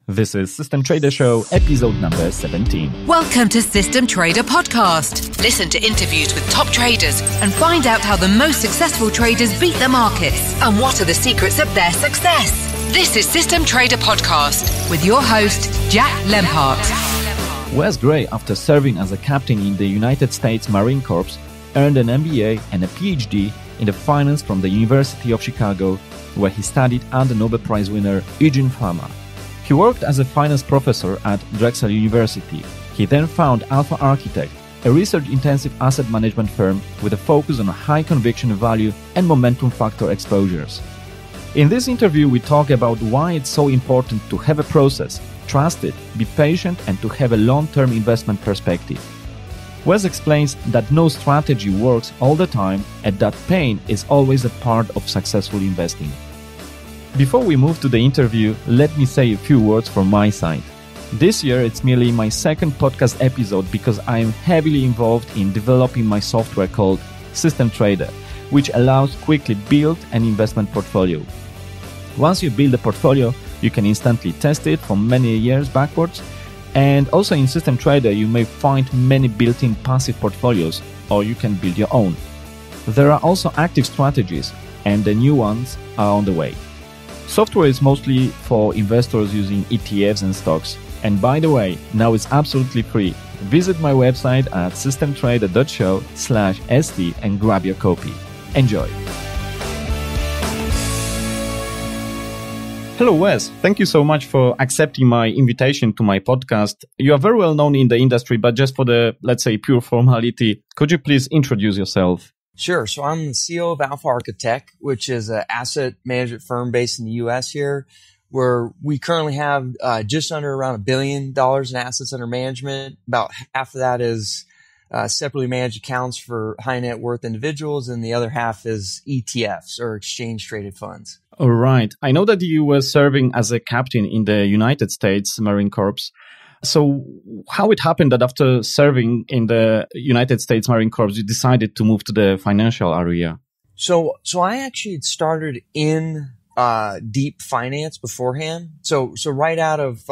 This is System Trader Show, episode number 17. Welcome to System Trader Podcast. Listen to interviews with top traders and find out how the most successful traders beat the markets and what are the secrets of their success. This is System Trader Podcast with your host, Jack Lempart. Wes Gray, after serving as a captain in the United States Marine Corps, earned an MBA and a PhD in the finance from the University of Chicago, where he studied under Nobel Prize winner Eugene Fama. He worked as a finance professor at Drexel University. He then founded Alpha Architect, a research-intensive asset management firm with a focus on high conviction value and momentum factor exposures. In this interview, we talk about why it's so important to have a process, trust it, be patient, and to have a long-term investment perspective. Wes explains that no strategy works all the time and that pain is always a part of successful investing. Before we move to the interview, let me say a few words from my side. This year, it's merely my second podcast episode because I am heavily involved in developing my software called System Trader, which allows quickly build an investment portfolio. Once you build a portfolio, you can instantly test it for many years backwards. And also in System Trader, you may find many built-in passive portfolios, or you can build your own. There are also active strategies, and the new ones are on the way. Software is mostly for investors using ETFs and stocks. And by the way, now it's absolutely free. Visit my website at systemtrader.show/st and grab your copy. Enjoy. Hello, Wes. Thank you so much for accepting my invitation to my podcast. You are very well known in the industry, but just for the, let's say, pure formality, could you please introduce yourself? Sure. So I'm the CEO of Alpha Architect, which is an asset management firm based in the U.S. here, where we currently have just under around $1 billion in assets under management. About half of that is separately managed accounts for high net worth individuals, and the other half is ETFs or exchange traded funds. All right. I know that you were serving as a captain in the United States Marine Corps. So how it happened that after serving in the United States Marine Corps, you decided to move to the financial area? So I actually had started in deep finance beforehand. So right out of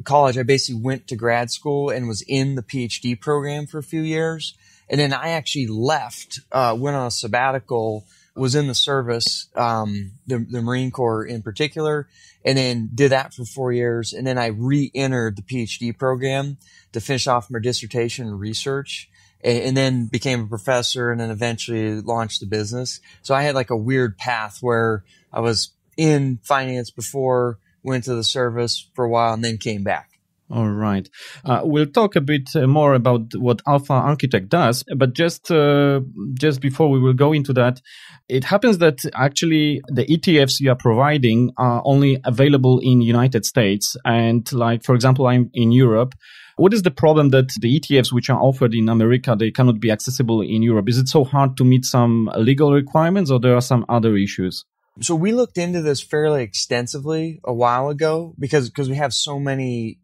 college, I basically went to grad school and was in the PhD program for a few years. And then I actually left, went on a sabbatical, was in the service, the Marine Corps in particular, and then did that for 4 years. And then I re-entered the PhD program to finish off my dissertation and research, and then became a professor and then eventually launched the business. So I had like a weird path where I was in finance before, went to the service for a while, and then came back. All right. We'll talk a bit more about what Alpha Architect does, but just before we will go into that, it happens that actually the ETFs you are providing are only available in United States. And like, for example, I'm in Europe. What is the problem that the ETFs which are offered in America, they cannot be accessible in Europe? Is it so hard to meet some legal requirements, or there are some other issues? So we looked into this fairly extensively a while ago because we have so many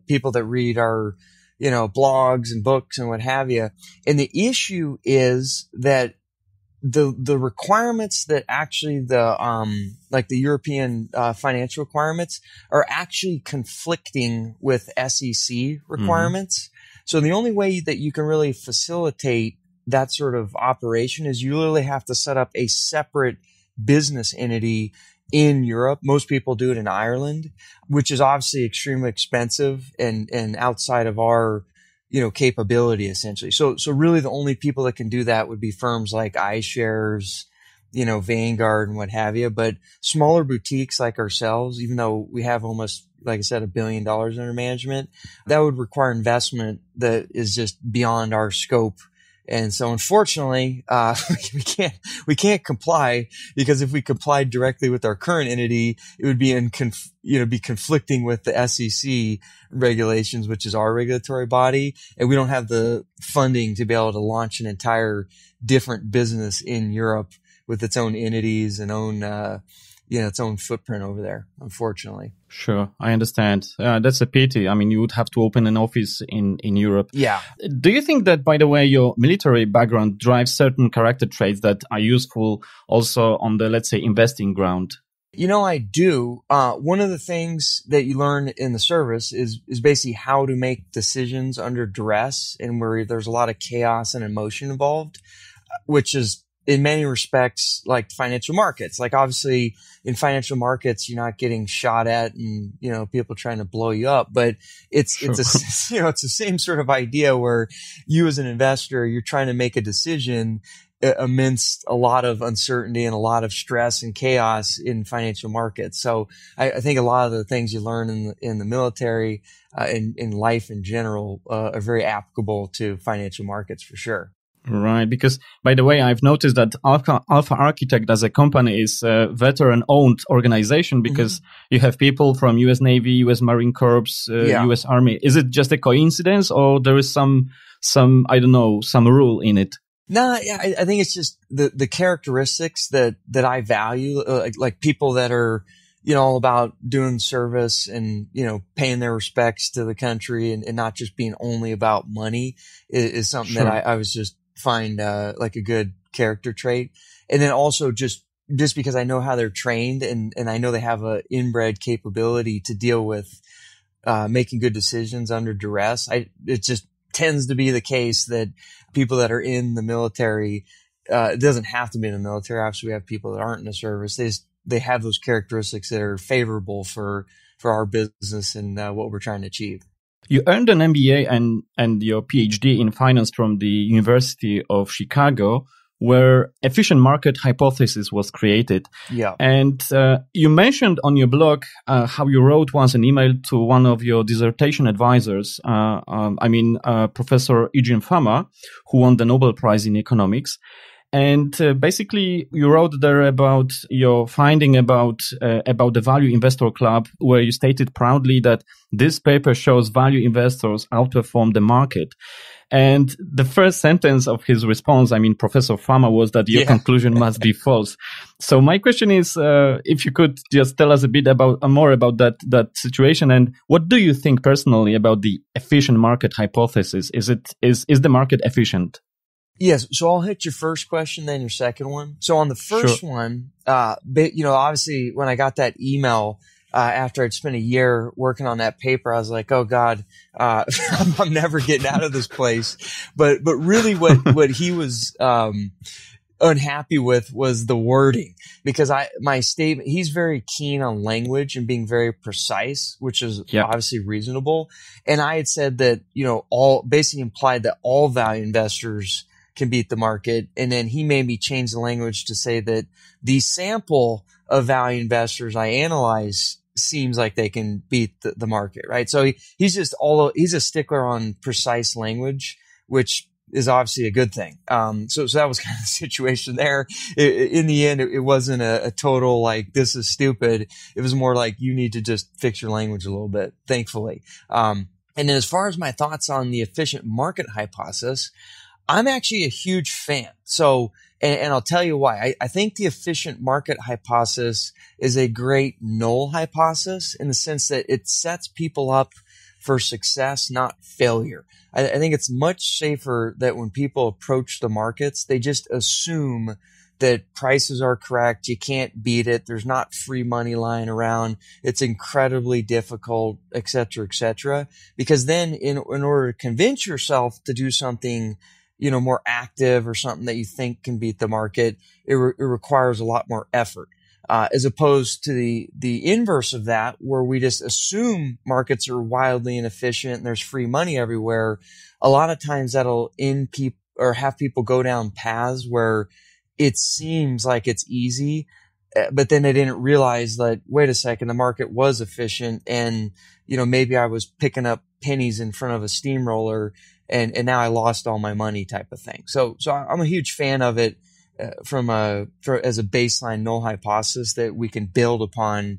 people that read our, blogs and books and what have you. And the issue is that the requirements that actually like the European financial requirements are actually conflicting with SEC requirements. Mm-hmm. So the only way that you can really facilitate that sort of operation is you literally have to set up a separate business entity in Europe. Most people do it in Ireland, which is obviously extremely expensive and outside of our, capability essentially. So really the only people that can do that would be firms like iShares, Vanguard and what have you. But smaller boutiques like ourselves, even though we have almost, like I said, $1 billion under management, that would require investment that is just beyond our scope. And so unfortunately, we can't comply, because if we complied directly with our current entity, it would be be conflicting with the SEC regulations, which is our regulatory body. And we don't have the funding to be able to launch an entire different business in Europe with its own entities and own, its own footprint over there, unfortunately. Sure, I understand. That's a pity. I mean, you would have to open an office in Europe. Yeah. Do you think that, by the way, your military background drives certain character traits that are useful also on the, let's say, investing ground? I do. One of the things that you learn in the service is basically how to make decisions under duress and where there's a lot of chaos and emotion involved, which is in many respects like financial markets. Like obviously in financial markets, you're not getting shot at and, people trying to blow you up, but it's the same sort of idea where you as an investor, you're trying to make a decision amidst a lot of uncertainty and a lot of stress and chaos in financial markets. So I think a lot of the things you learn in the military, in life in general, are very applicable to financial markets for sure. Right, because by the way, I've noticed that Alpha Architect as a company is a veteran-owned organization because you have people from U.S. Navy, U.S. Marine Corps, U.S. Army. Is it just a coincidence, or there is some rule in it? No, yeah, I think it's just the characteristics that I value, like people that are, all about doing service and, paying their respects to the country and not just being only about money is something that I was just find, like a good character trait. And then also just because I know how they're trained and I know they have a inbred capability to deal with, making good decisions under duress. It just tends to be the case that people that are in the military, it doesn't have to be in the military. Obviously, we have people that aren't in the service. They have those characteristics that are favorable for our business and what we're trying to achieve. You earned an MBA and your PhD in finance from the University of Chicago, where efficient market hypothesis was created. Yeah. And you mentioned on your blog how you wrote once an email to one of your dissertation advisors, Professor Eugene Fama, who won the Nobel Prize in economics. And basically, you wrote there about your finding about the Value Investor Club, where you stated proudly that this paper shows value investors outperform the market. And the first sentence of his response, Professor Fama, was that your conclusion must be false. So my question is, if you could just tell us a bit more about that situation, and what do you think personally about the efficient market hypothesis? Is the market efficient? Yes. So I'll hit your first question, then your second one. So on the first one, obviously when I got that email, after I'd spent a year working on that paper, I was like, oh God, I'm never getting out of this place. But really what he was, unhappy with was the wording, because my statement, he's very keen on language and being very precise, which is obviously reasonable. And I had said that, basically implied that all value investors can beat the market. And then he made me change the language to say that the sample of value investors I analyze seems like they can beat the market, right? So he's a stickler on precise language, which is obviously a good thing. So that was kind of the situation there. In the end, it wasn't a total like, this is stupid. It was more like, you need to just fix your language a little bit, thankfully. And then as far as my thoughts on the efficient market hypothesis, I'm actually a huge fan. So, and I'll tell you why. I think the efficient market hypothesis is a great null hypothesis in the sense that it sets people up for success, not failure. I think it's much safer that when people approach the markets, they just assume that prices are correct. You can't beat it. There's not free money lying around. It's incredibly difficult, et cetera, because then in order to convince yourself to do something more active or something that you think can beat the market, it requires a lot more effort. As opposed to the inverse of that, where we just assume markets are wildly inefficient and there's free money everywhere. A lot of times that'll have people go down paths where it seems like it's easy, but then they didn't realize that, wait a second, the market was efficient and, maybe I was picking up pennies in front of a steamroller and now I lost all my money type of thing. So I'm a huge fan of it as a baseline null hypothesis that we can build upon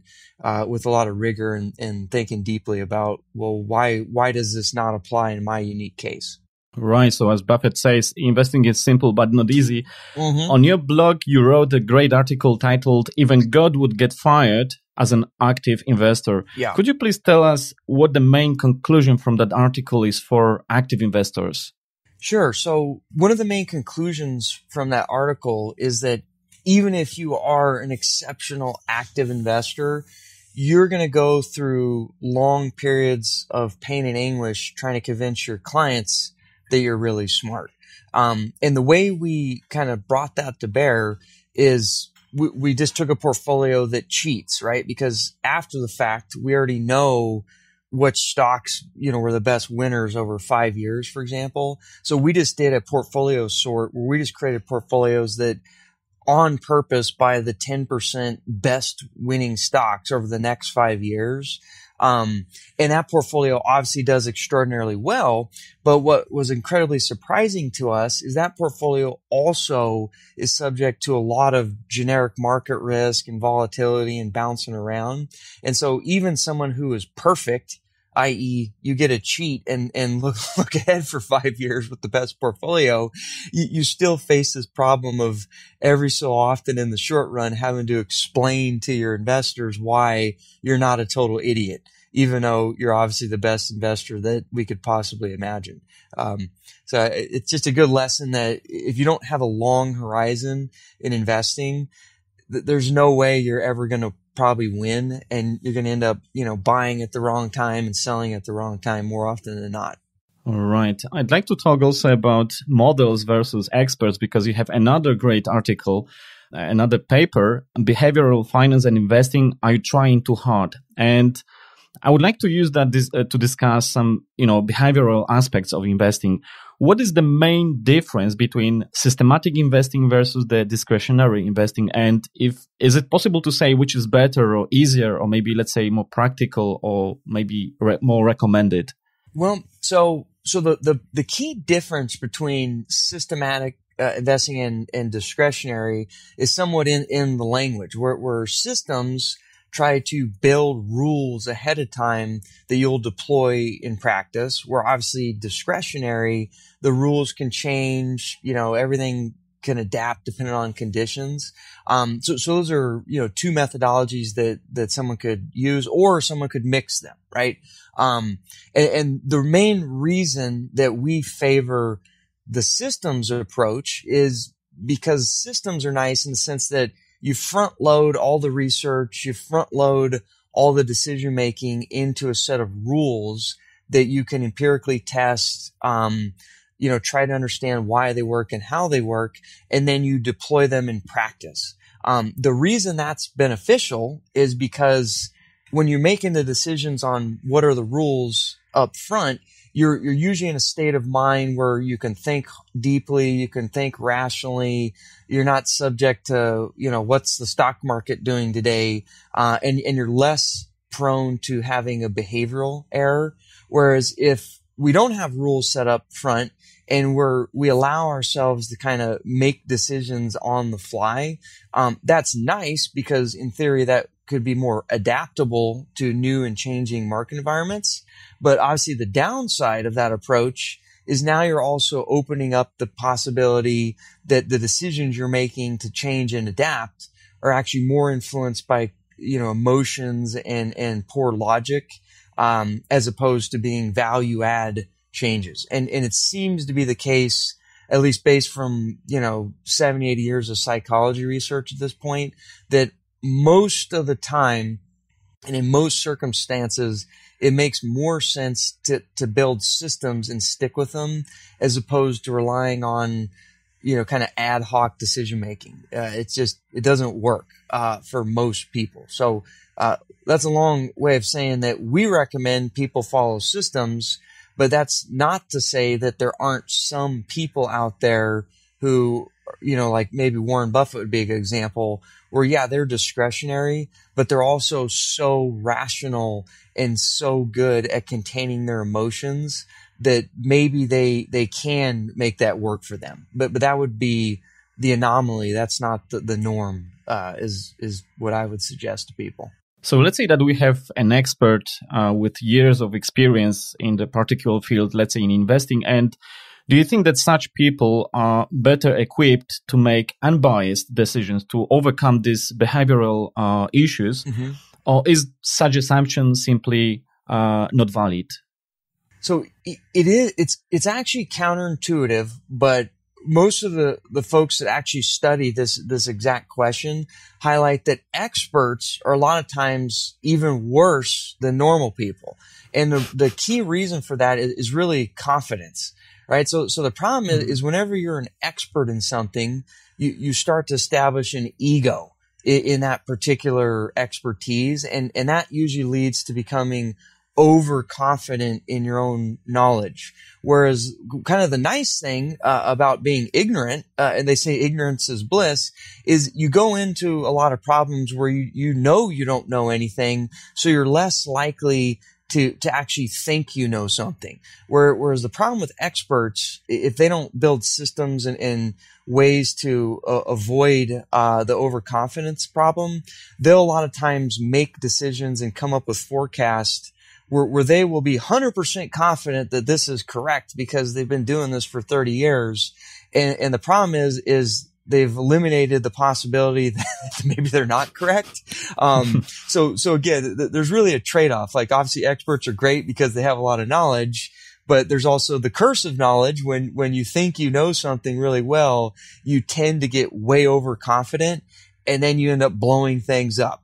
with a lot of rigor and thinking deeply about, well, why does this not apply in my unique case? Right. So as Buffett says, investing is simple but not easy. Mm-hmm. On your blog, you wrote a great article titled "Even God Would Get Fired as an Active Investor." Yeah. Could you please tell us what the main conclusion from that article is for active investors? Sure. So one of the main conclusions from that article is that even if you are an exceptional active investor, you're going to go through long periods of pain and anguish trying to convince your clients that you're really smart. And the way we kind of brought that to bear is we just took a portfolio that cheats, right? Because after the fact, we already know which stocks, were the best winners over 5 years, for example. So we just did a portfolio sort where we just created portfolios that on purpose buy the 10% best winning stocks over the next 5 years. And that portfolio obviously does extraordinarily well. But what was incredibly surprising to us is that portfolio also is subject to a lot of generic market risk and volatility and bouncing around. And so even someone who is perfect, i.e. you get a cheat and look ahead for 5 years with the best portfolio, you still face this problem of every so often in the short run having to explain to your investors why you're not a total idiot, even though you're obviously the best investor that we could possibly imagine. So it's just a good lesson that if you don't have a long horizon in investing, there's no way you're ever going to probably win, and you're going to end up, buying at the wrong time and selling at the wrong time more often than not. All right. I'd like to talk also about models versus experts, because you have another great article, another paper, Behavioral Finance and Investing, Are You Trying Too Hard? And I would like to use that to discuss some, behavioral aspects of investing. What is the main difference between systematic investing versus the discretionary investing? And is it possible to say which is better or easier, or maybe let's say more practical, or maybe more recommended? Well, so the key difference between systematic investing and discretionary is somewhat in the language, where systems try to build rules ahead of time that you'll deploy in practice, where obviously discretionary, the rules can change, everything can adapt depending on conditions. So those are, two methodologies that someone could use, or someone could mix them, right? And the main reason that we favor the systems approach is because systems are nice in the sense that you front load all the research, you front load all the decision making into a set of rules that you can empirically test, try to understand why they work and how they work, and then you deploy them in practice. The reason that's beneficial is because when you're making the decisions on what are the rules up front, you're usually in a state of mind where you can think deeply, you can think rationally. You're not subject to, what's the stock market doing today? And you're less prone to having a behavioral error. Whereas if we don't have rules set up front and we allow ourselves to kind of make decisions on the fly, that's nice because in theory that could be more adaptable to new and changing market environments. But obviously the downside of that approach is now you're also opening up the possibility that the decisions you're making to change and adapt are actually more influenced by, emotions and poor logic, as opposed to being value add changes. And it seems to be the case, at least based from, 70, 80 years of psychology research at this point, that most of the time and in most circumstances, it makes more sense to build systems and stick with them as opposed to relying on, kind of ad hoc decision making. It doesn't work, for most people. So, that's a long way of saying that we recommend people follow systems, but that's not to say that there aren't some people out there who, like maybe Warren Buffett would be a good example, where, yeah, they're discretionary, but they're also so rational and so good at containing their emotions that maybe they can make that work for them. But that would be the anomaly. That's not the norm, is what I would suggest to people. So let's say that we have an expert with years of experience in the particular field, let's say in investing. And do you think that such people are better equipped to make unbiased decisions to overcome these behavioral issues? Mm-hmm. Or is such assumption simply not valid? So it's actually counterintuitive, but most of the folks that actually study this exact question highlight that experts are a lot of times even worse than normal people. And the key reason for that is really confidence, right? So the problem is whenever you're an expert in something, you start to establish an ego in that particular expertise. And that usually leads to becoming overconfident in your own knowledge. Whereas kind of the nice thing about being ignorant, and they say ignorance is bliss, is you go into a lot of problems where you know you don't know anything, so you're less likely to actually think you know something. Whereas the problem with experts, if they don't build systems and ways to avoid the overconfidence problem, they'll a lot of times make decisions and come up with forecasts where they will be 100% confident that this is correct because they've been doing this for 30 years. And the problem is they've eliminated the possibility that maybe they're not correct. So again, there's really a trade-off. Like obviously experts are great because they have a lot of knowledge, but there's also the curse of knowledge. When you think you know something really well, you tend to get way overconfident and then you end up blowing things up.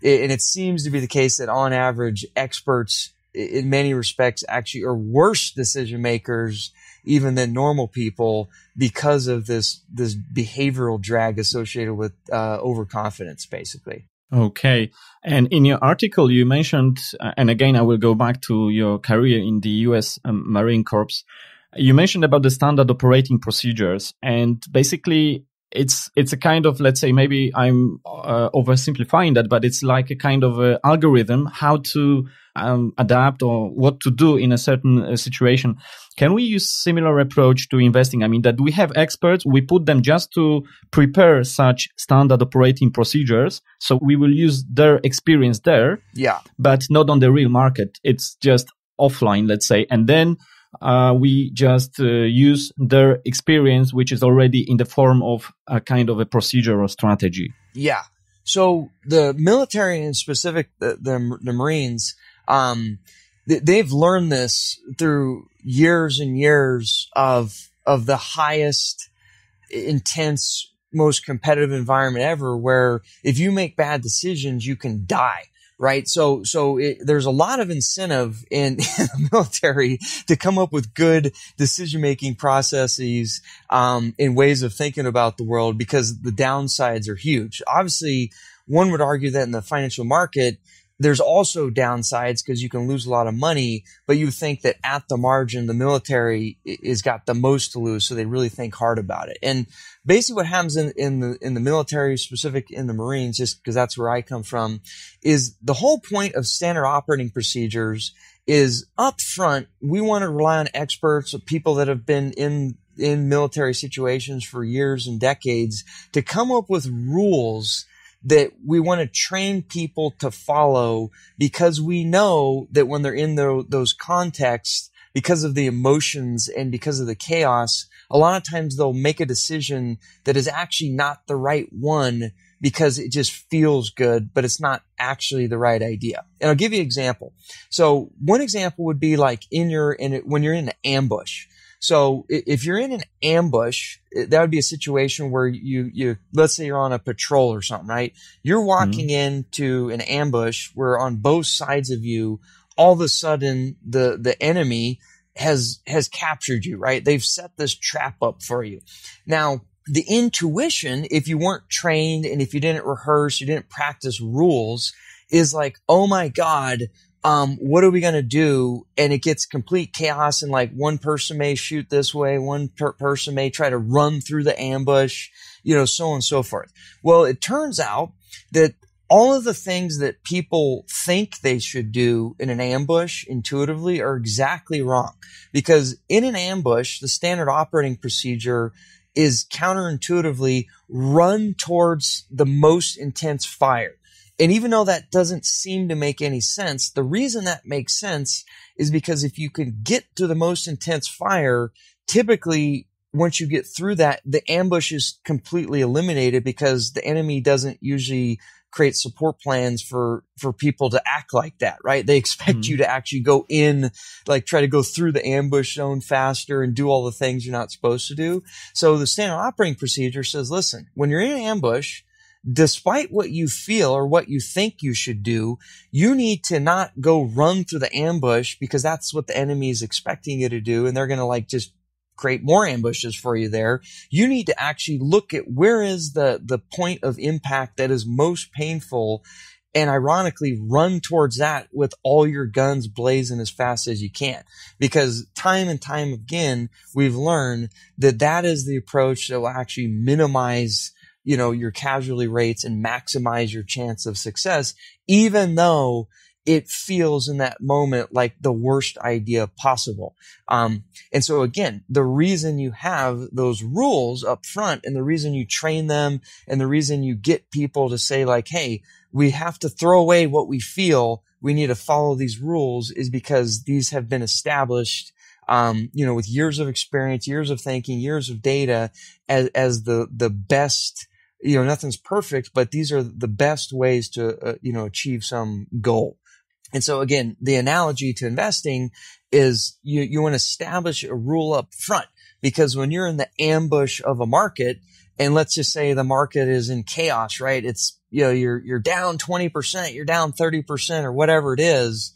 And it seems to be the case that on average, experts in many respects actually are worse decision makers even than normal people because of this behavioral drag associated with overconfidence, basically. Okay. And in your article, you mentioned, and again, I will go back to your career in the U.S. Marine Corps. You mentioned about the standard operating procedures, and basically it's a kind of, let's say, maybe I'm oversimplifying that, but it's like a kind of a algorithm how to adapt or what to do in a certain situation. Can we use similar approach to investing? I mean, that we have experts, we put them just to prepare such standard operating procedures. So we will use their experience there, but not on the real market. It's just offline, let's say. And then we just use their experience, which is already in the form of a kind of a procedure or strategy. Yeah. So the military, and specific the Marines, they've learned this through years and years of the highest intense, most competitive environment ever, where if you make bad decisions, you can die. Right. So there's a lot of incentive in the military to come up with good decision-making processes, in ways of thinking about the world, because the downsides are huge. Obviously, one would argue that in the financial market, there's also downsides because you can lose a lot of money, but you think that at the margin, the military is got the most to lose. So they really think hard about it. And basically what happens in the military, specific in the Marines, just because that's where I come from, is the whole point of standard operating procedures is up front. We want to rely on experts, people that have been in military situations for years and decades, to come up with rules that we want to train people to follow, because we know that when they're in those contexts, because of the emotions and because of the chaos, a lot of times they'll make a decision that is actually not the right one because it just feels good, but it's not actually the right idea. And I'll give you an example. So one example would be like when you're in an ambush. So if you're in an ambush, that would be a situation where you let's say you're on a patrol or something, right? You're walking into an ambush where on both sides of you, all of a sudden the enemy has captured you, right? They've set this trap up for you. Now, the intuition, if you weren't trained and if you didn't rehearse, you didn't practice rules, is like, oh my God, what are we going to do? And it gets complete chaos, and like one person may shoot this way, one person may try to run through the ambush, so on and so forth. Well, it turns out that all of the things that people think they should do in an ambush intuitively are exactly wrong, because in an ambush, the standard operating procedure is counterintuitively run towards the most intense fire. And even though that doesn't seem to make any sense, the reason that makes sense is because if you can get to the most intense fire, typically once you get through that, the ambush is completely eliminated because the enemy doesn't usually create support plans for people to act like that, right? They expect you to actually go in, like try to go through the ambush zone faster and do all the things you're not supposed to do. So the standard operating procedure says, listen, when you're in an ambush, despite what you feel or what you think you should do, you need to not go run through the ambush because that's what the enemy is expecting you to do. And they're going to like just create more ambushes for you there. You need to actually look at where is the point of impact that is most painful, and ironically run towards that with all your guns blazing as fast as you can. Because time and time again, we've learned that that is the approach that will actually minimize, your casualty rates and maximize your chance of success, even though it feels in that moment like the worst idea possible. And so again, the reason you have those rules up front and the reason you train them and the reason you get people to say like, hey, we have to throw away what we feel, we need to follow these rules, is because these have been established, with years of experience, years of thinking, years of data as the best. Nothing's perfect, but these are the best ways to, achieve some goal. And so again, the analogy to investing is you want to establish a rule up front, because when you're in the ambush of a market, and let's just say the market is in chaos, right? It's, you're down 20%, you're down 30% or whatever it is,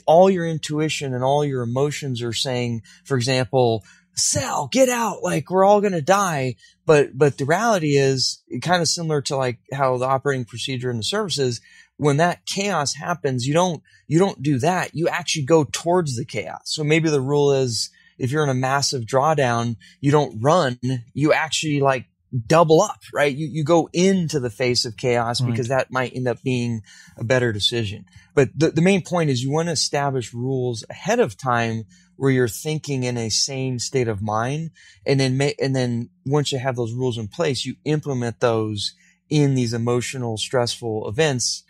all your intuition and all your emotions are saying, for example, sell, get out, like we're all going to die. But the reality is kind of similar to like how the operating procedure and the services, when that chaos happens, you don't do that. You actually go towards the chaos. So maybe the rule is if you're in a massive drawdown, you don't run, you actually like double up, right? You go into the face of chaos because that might end up being a better decision. But the main point is you want to establish rules ahead of time where you're thinking in a sane state of mind. And then once you have those rules in place, you implement those in these emotional, stressful events,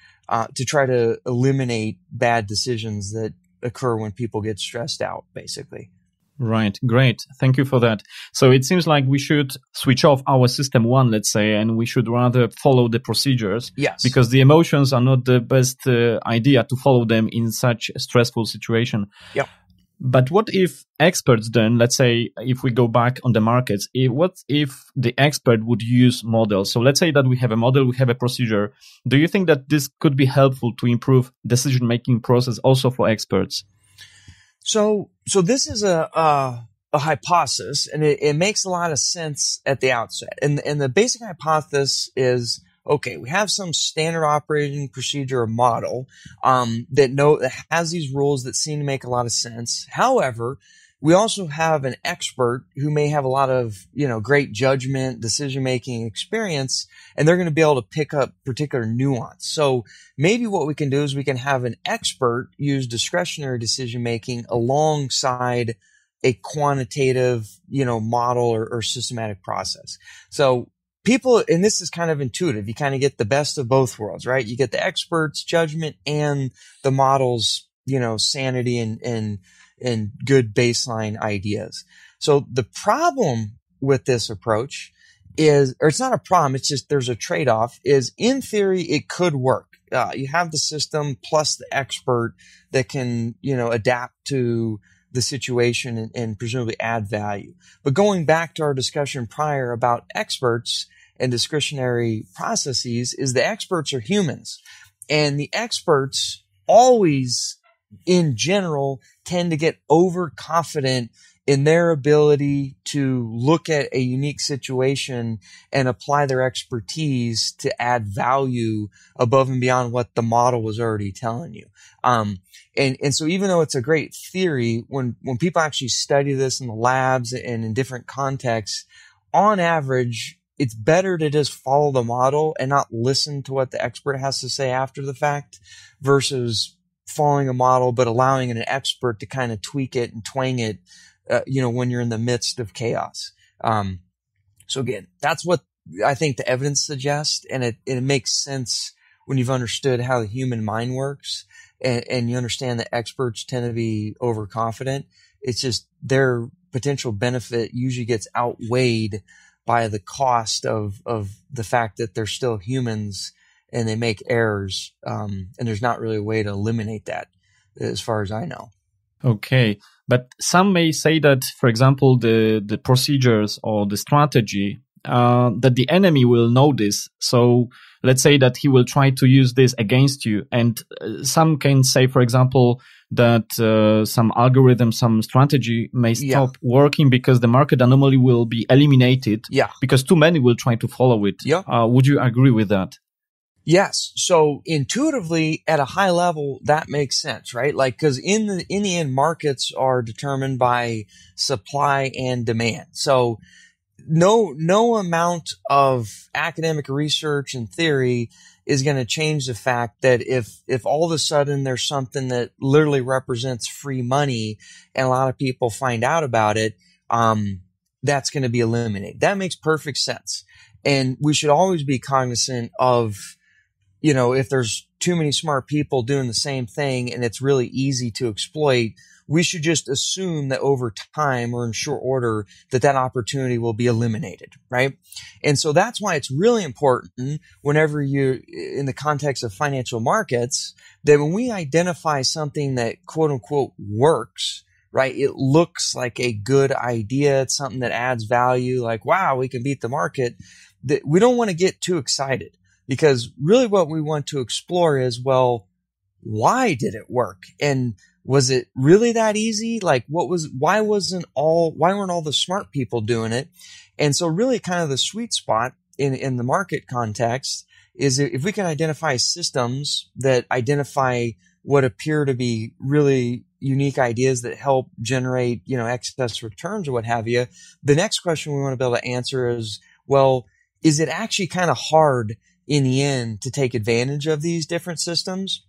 to try to eliminate bad decisions that occur when people get stressed out, basically. Right. Great. Thank you for that. So it seems like we should switch off our system one, let's say, and we should rather follow the procedures. Yes. Because the emotions are not the best idea to follow them in such a stressful situation. Yep. But what if experts then, let's say, if we go back on the markets, what if the expert would use models? So let's say that we have a model, we have a procedure. Do you think that this could be helpful to improve decision-making process also for experts? So this is a hypothesis, and it makes a lot of sense at the outset. And the basic hypothesis is, okay, we have some standard operating procedure or model that has these rules that seem to make a lot of sense. However, we also have an expert who may have a lot of, great judgment, decision-making experience, and they're going to be able to pick up particular nuance. So maybe what we can do is we can have an expert use discretionary decision-making alongside a quantitative, model or systematic process. So people, and this is kind of intuitive, you kind of get the best of both worlds, right? You get the expert's judgment and the model's, sanity and good baseline ideas. So the problem with this approach is, or it's not a problem, it's just there's a trade-off, is in theory it could work. You have the system plus the expert that can, adapt to the situation and presumably add value. But going back to our discussion prior about experts and discretionary processes, is the experts are humans. And the experts always, in general, tend to get overconfident in their ability to look at a unique situation and apply their expertise to add value above and beyond what the model was already telling you. And so even though it's a great theory, when people actually study this in the labs and in different contexts, on average, it's better to just follow the model and not listen to what the expert has to say after the fact versus following a model, but allowing an expert to kind of tweak it and twang it, when you're in the midst of chaos. So again, that's what I think the evidence suggests. And it makes sense when you've understood how the human mind works and you understand that experts tend to be overconfident. It's just they're potential benefit usually gets outweighed by the cost of the fact that they're still humans and they make errors. And there's not really a way to eliminate that as far as I know. Okay. But some may say that, for example, the procedures or the strategy, that the enemy will know this. So let's say that he will try to use this against you. And some can say, for example, that some algorithm, some strategy may stop working because the market anomaly will be eliminated because too many will try to follow it. Would you agree with that? Yes. So intuitively, at a high level, that makes sense, right? Like, because in the end, markets are determined by supply and demand. So no amount of academic research and theory is going to change the fact that if all of a sudden there's something that literally represents free money and a lot of people find out about it, that's going to be eliminated. That makes perfect sense. And we should always be cognizant of, if there's too many smart people doing the same thing and it's really easy to exploit, we should just assume that over time or in short order that opportunity will be eliminated, right? And so that's why it's really important whenever you're in the context of financial markets that when we identify something that quote unquote works, right? It looks like a good idea. It's something that adds value, like, wow, we can beat the market. That we don't want to get too excited. Because really what we want to explore is, well, why did it work? And was it really that easy? Like why weren't all the smart people doing it? And so really kind of the sweet spot in the market context is if we can identify systems that identify what appear to be really unique ideas that help generate, excess returns or what have you. The next question we want to be able to answer is, well, is it actually kind of hard in the end to take advantage of these different systems?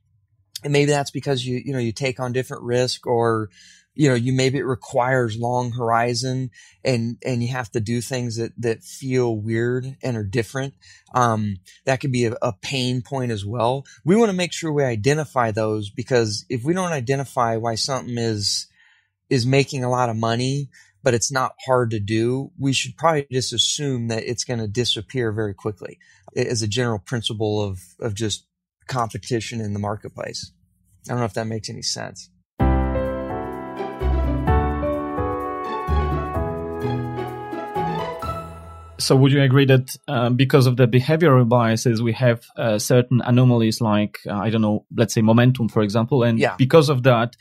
And maybe that's because you take on different risk, or maybe it requires long horizon and you have to do things that feel weird and are different. That could be a pain point as well. We want to make sure we identify those, because if we don't identify why something is making a lot of money, but it's not hard to do, we should probably just assume that it's going to disappear very quickly as a general principle of just competition in the marketplace. I don't know if that makes any sense. So would you agree that because of the behavioral biases, we have certain anomalies like, let's say momentum, for example, and because of that,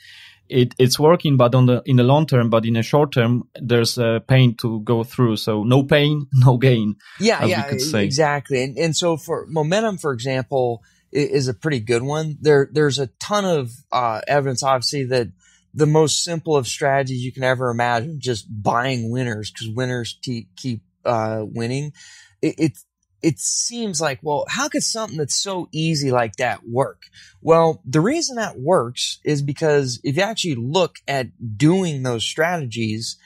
it's working, but in the long term, but in the short term, there's pain to go through. So no pain, no gain. Yeah, we could say. Exactly. And so for momentum, for example, is a pretty good one. There's a ton of evidence, obviously, that the most simple of strategies you can ever imagine, just buying winners, because winners keep winning. It seems like, well, how could something that's so easy like that work? Well, the reason that works is because if you actually look at doing those strategies,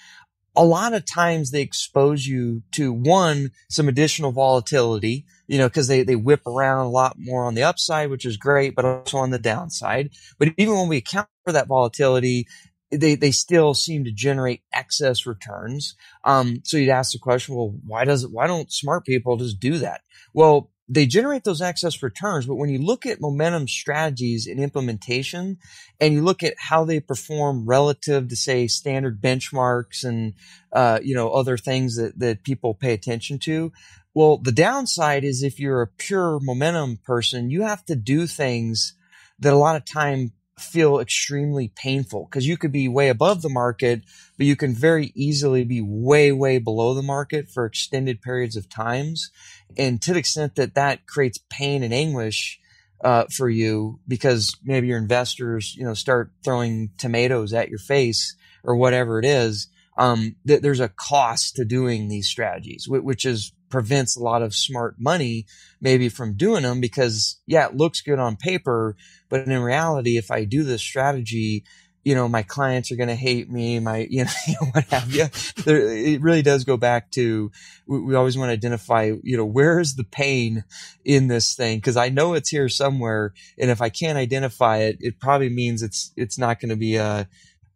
a lot of times they expose you to, one, some additional volatility, because they whip around a lot more on the upside, which is great, but also on the downside. But even when we account for that volatility, they still seem to generate excess returns. So you'd ask the question, well, why don't smart people just do that? Well, they generate those excess returns, but when you look at momentum strategies and implementation, and you look at how they perform relative to, say, standard benchmarks and, other things that people pay attention to, well, the downside is if you're a pure momentum person, you have to do things that a lot of time feel extremely painful, because you could be way above the market, but you can very easily be way, way below the market for extended periods of times. And to the extent that creates pain and anguish for you, because maybe your investors, start throwing tomatoes at your face or whatever it is, there's a cost to doing these strategies, which prevents a lot of smart money maybe from doing them, because it looks good on paper, but in reality, if I do this strategy, my clients are going to hate me, what have you. It really does go back to, we always want to identify, where is the pain in this thing? Because I know it's here somewhere, and if I can't identify it, it probably means it's not going to be a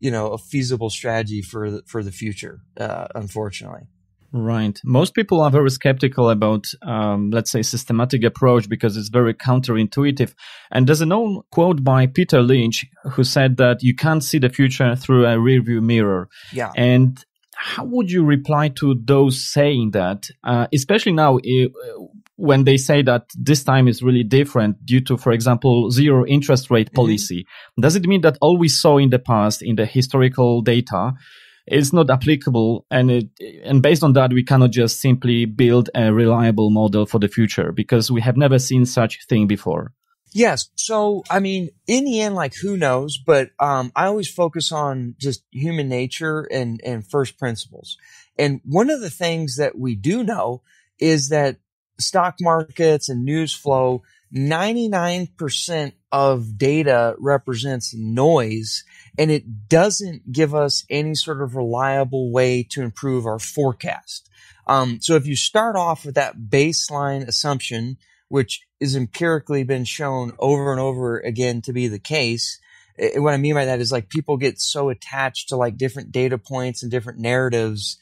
a feasible strategy for the future, unfortunately. Right. Most people are very skeptical about, let's say, systematic approach because it's very counterintuitive. And there's an old quote by Peter Lynch who said that you can't see the future through a rearview mirror. Yeah. And how would you reply to those saying that, especially now when they say that this time is really different due to, for example, zero interest rate policy? Does it mean that all we saw in the past in the historical data is not applicable, and based on that, we cannot just simply build a reliable model for the future because we have never seen such thing before? Yes. So, I mean, in the end, like, who knows? But I always focus on just human nature and first principles. And one of the things that we do know is that stock markets and news flow, 99% of data represents noise, and it doesn't give us any sort of reliable way to improve our forecast. So if you start off with that baseline assumption, which is empirically been shown over and over again to be the case, what I mean by that is like people get so attached to like different data points and different narratives,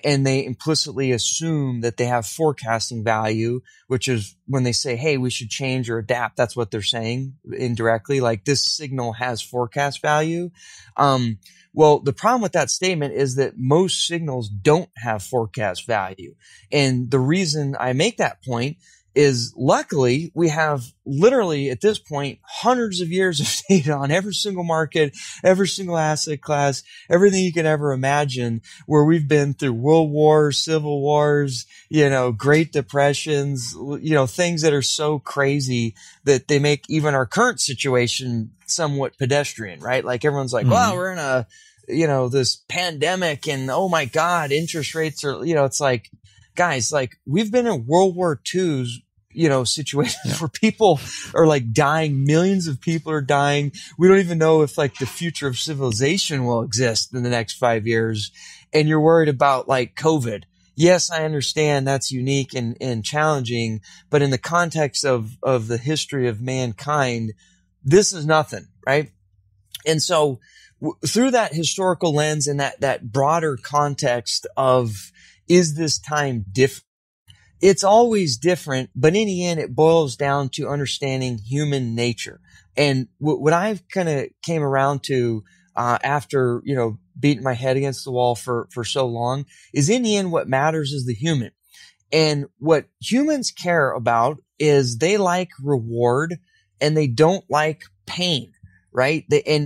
and they implicitly assume that they have forecasting value, which is when they say, hey, we should change or adapt. That's what they're saying indirectly. Like, this signal has forecast value. Well, the problem with that statement is that most signals don't have forecast value. And the reason I make that point is luckily we have literally at this point hundreds of years of data on every single market, every single asset class, everything you can ever imagine, where we've been through world wars, civil wars, Great Depressions, things that are so crazy that they make even our current situation somewhat pedestrian, right? Like everyone's like, well, we're in a, this pandemic and oh my God, interest rates are, it's like, guys, like we've been in World War II's, situations where people are like dying. Millions of people are dying. We don't even know if like the future of civilization will exist in the next 5 years. And you're worried about like COVID. Yes, I understand that's unique and challenging, but in the context of the history of mankind, this is nothing, right? And so through that historical lens and that broader context of, is this time different? It's always different, but in the end, it boils down to understanding human nature. And what I've kind of came around to after, beating my head against the wall for so long is in the end, what matters is the human. And what humans care about is they like reward and they don't like pain, right?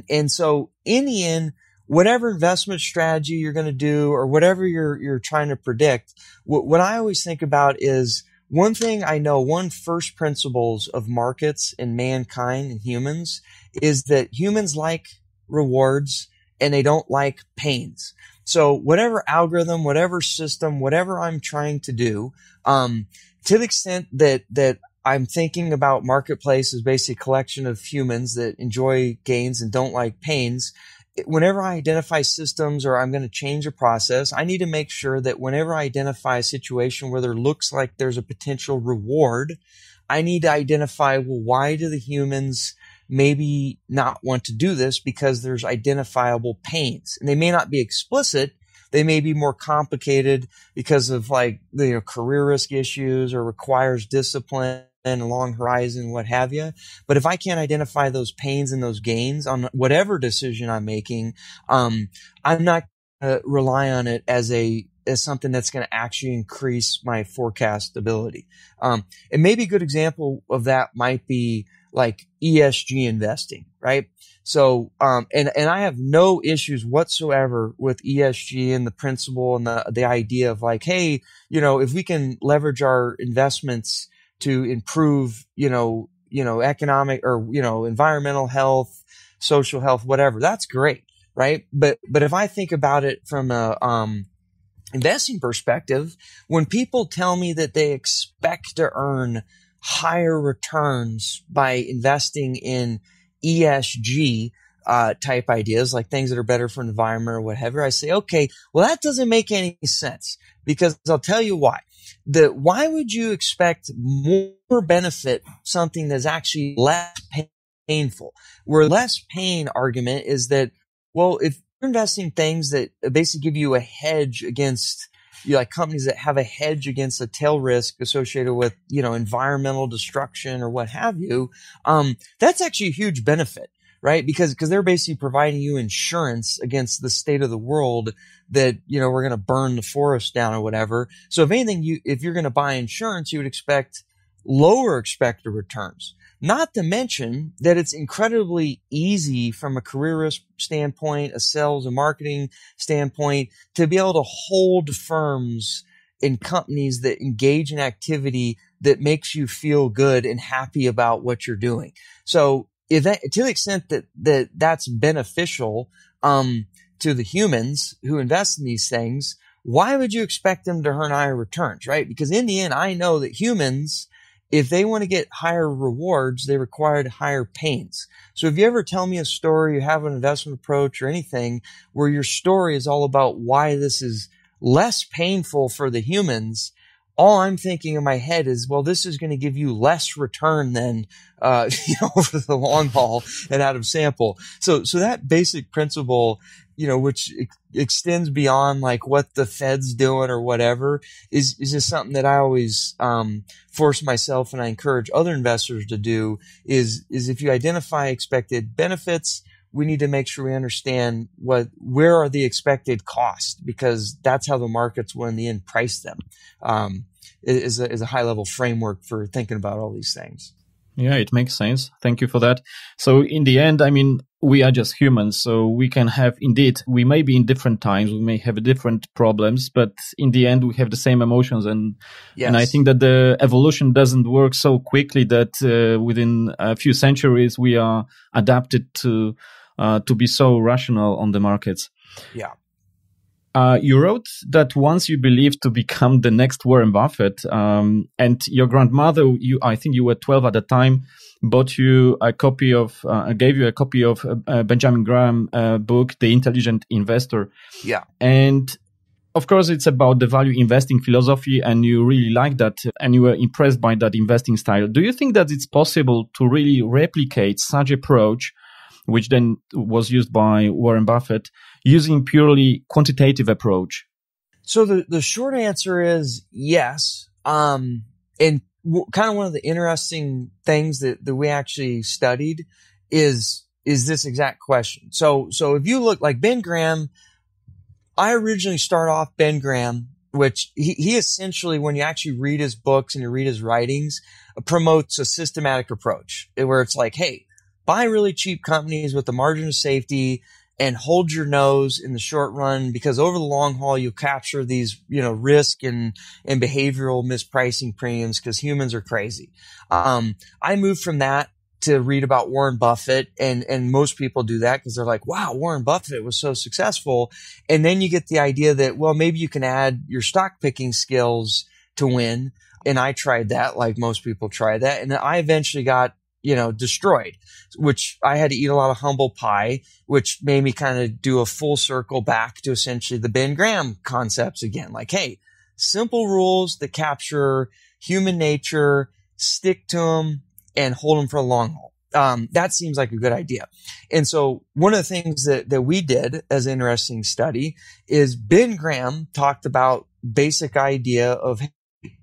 And so in the end, whatever investment strategy you're going to do or whatever you're trying to predict, what I always think about is one thing I know, one first principles of markets and mankind and humans is that humans like rewards and they don't like pains. So whatever algorithm, whatever system, whatever I'm trying to do, to the extent that I'm thinking about marketplace as basically a collection of humans that enjoy gains and don't like pains, whenever I identify systems or I'm going to change a process, I need to make sure that whenever I identify a situation where there looks like there's a potential reward, I need to identify, well, why do the humans maybe not want to do this? Because there's identifiable pains. And they may not be explicit. They may be more complicated because of like, career risk issues or requires discipline and a long horizon, what have you. But if I can't identify those pains and those gains on whatever decision I'm making, I'm not going to rely on it as something that's going to actually increase my forecast ability. And maybe a good example of that might be like ESG investing, right? So, and I have no issues whatsoever with ESG and the principle and the idea of like, hey, if we can leverage our investments to improve, economic or, environmental health, social health, whatever, that's great, right? But if I think about it from a, investing perspective, when people tell me that they expect to earn higher returns by investing in ESG, type ideas, like things that are better for the environment or whatever, I say, okay, well, that doesn't make any sense because I'll tell you why. Why would you expect more benefit something that's actually less painful? Where less pain argument is that Well, if you're investing things that basically give you a hedge against, like companies that have a hedge against a tail risk associated with, environmental destruction or what have you, that's actually a huge benefit, right? Because they're basically providing you insurance against the state of the world that, we're going to burn the forest down or whatever. So if anything, if you're going to buy insurance, you would expect lower expected returns. Not to mention that it's incredibly easy from a career risk standpoint, a sales and marketing standpoint, to be able to hold firms and companies that engage in activity that makes you feel good and happy about what you're doing. So if that, to the extent that that's beneficial to the humans who invest in these things, why would you expect them to earn higher returns, right? Because in the end, I know that humans, if they want to get higher rewards, they require higher pains. So if you ever tell me a story, you have an investment approach or anything where your story is all about why this is less painful for the humans, all I'm thinking in my head is, well, this is going to give you less return than, over the long haul and out of sample. So that basic principle, which extends beyond like what the Fed's doing or whatever, is just something that I always force myself and I encourage other investors to do is if you identify expected benefits, we need to make sure we understand where are the expected costs, because that's how the markets will in the end price them. Is a high level framework for thinking about all these things. Yeah, it makes sense. Thank you for that. So in the end, we are just humans, so we can have, we may be in different times, we may have different problems, but in the end, we have the same emotions. And I think that the evolution doesn't work so quickly that within a few centuries, we are adapted to be so rational on the markets. Yeah. You wrote that once you believed to become the next Warren Buffett, and your grandmother, I think you were 12 at the time, gave you a copy of Benjamin Graham book, The Intelligent Investor. Yeah. And of course, it's about the value investing philosophy, and you really like that, and you were impressed by that investing style. Do you think that it's possible to really replicate such approach, which then was used by Warren Buffett, using purely quantitative approach? So the short answer is yes. And kind of one of the interesting things that we actually studied is this exact question. So if you look like Ben Graham, I originally start off Ben Graham, which he essentially, when you actually read his books and you read his writings, promotes a systematic approach where it's like, hey, buy really cheap companies with the margin of safety and hold your nose in the short run, because over the long haul, you'll capture these, risk and behavioral mispricing premiums because humans are crazy. I moved from that to read about Warren Buffett, and most people do that because they're like, wow, Warren Buffett was so successful. And then you get the idea that, well, maybe you can add your stock picking skills to win. And I tried that, like most people try that. And then I eventually got destroyed, which I had to eat a lot of humble pie, which made me kind of do a full circle back to essentially the Ben Graham concepts again. Like, hey, simple rules that capture human nature, stick to them and hold them for a long haul. That seems like a good idea. And so one of the things that we did as an interesting study is Ben Graham talked about basic idea of, hey,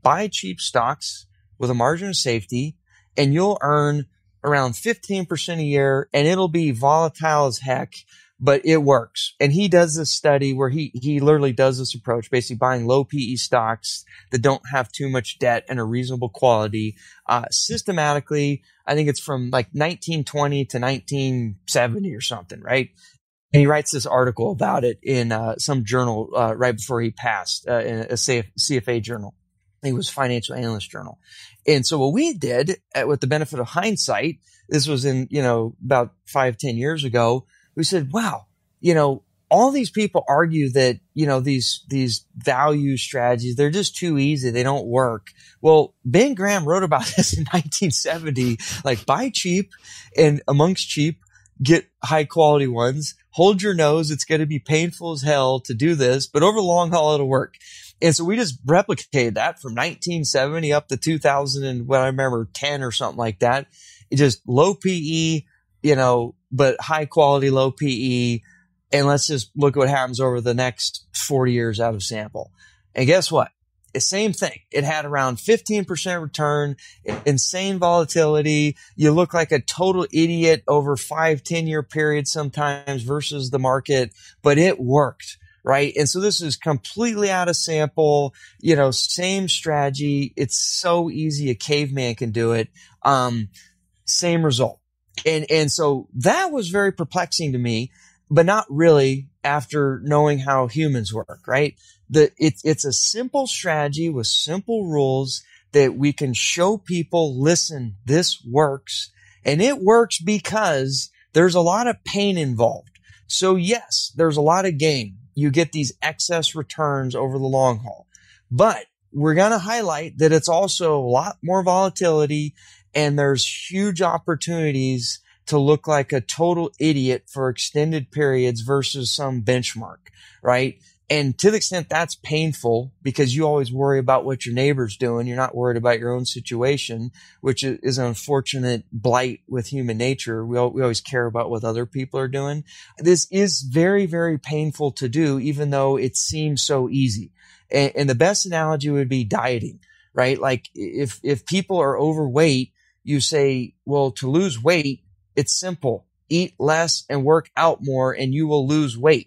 buy cheap stocks with a margin of safety, and you'll earn around 15% a year, and it'll be volatile as heck, but it works. And he does this study where he literally does this approach, basically buying low PE stocks that don't have too much debt and a reasonable quality, systematically. I think it's from like 1920 to 1970 or something, right? And he writes this article about it in some journal right before he passed, in a CFA journal. I think it was Financial Analyst Journal. And so what we did, with the benefit of hindsight, this was in, about 5-10 years ago, we said, wow, all these people argue that, these value strategies, they're just too easy. They don't work. Well, Ben Graham wrote about this in 1970, like buy cheap, and amongst cheap, get high quality ones, hold your nose. It's going to be painful as hell to do this, but over the long haul, it'll work. And so we just replicated that from 1970 up to 2000 and what I remember 10 or something like that. It just low PE, but high quality, low PE, And let's just look at what happens over the next 40 years out of sample. And guess what? The same thing. It had around 15% return, insane volatility. You look like a total idiot over 5-10 year periods sometimes versus the market, but it worked, right? And so this is completely out of sample, same strategy. It's so easy. A caveman can do it. Same result. And so that was very perplexing to me, but not really after knowing how humans work, right? It's a simple strategy with simple rules that we can show people, listen, this works. And it works because there's a lot of pain involved. So yes, there's a lot of gain. You get these excess returns over the long haul. But we're going to highlight that it's also a lot more volatility, and there's huge opportunities to look like a total idiot for extended periods versus some benchmark, right? And to the extent that's painful, because you always worry about what your neighbor's doing, you're not worried about your own situation, which is an unfortunate blight with human nature. We always care about what other people are doing. This is very, very painful to do, even though it seems so easy. And the best analogy would be dieting, right? Like if people are overweight, you say, well, to lose weight, it's simple. Eat less and work out more, and you will lose weight.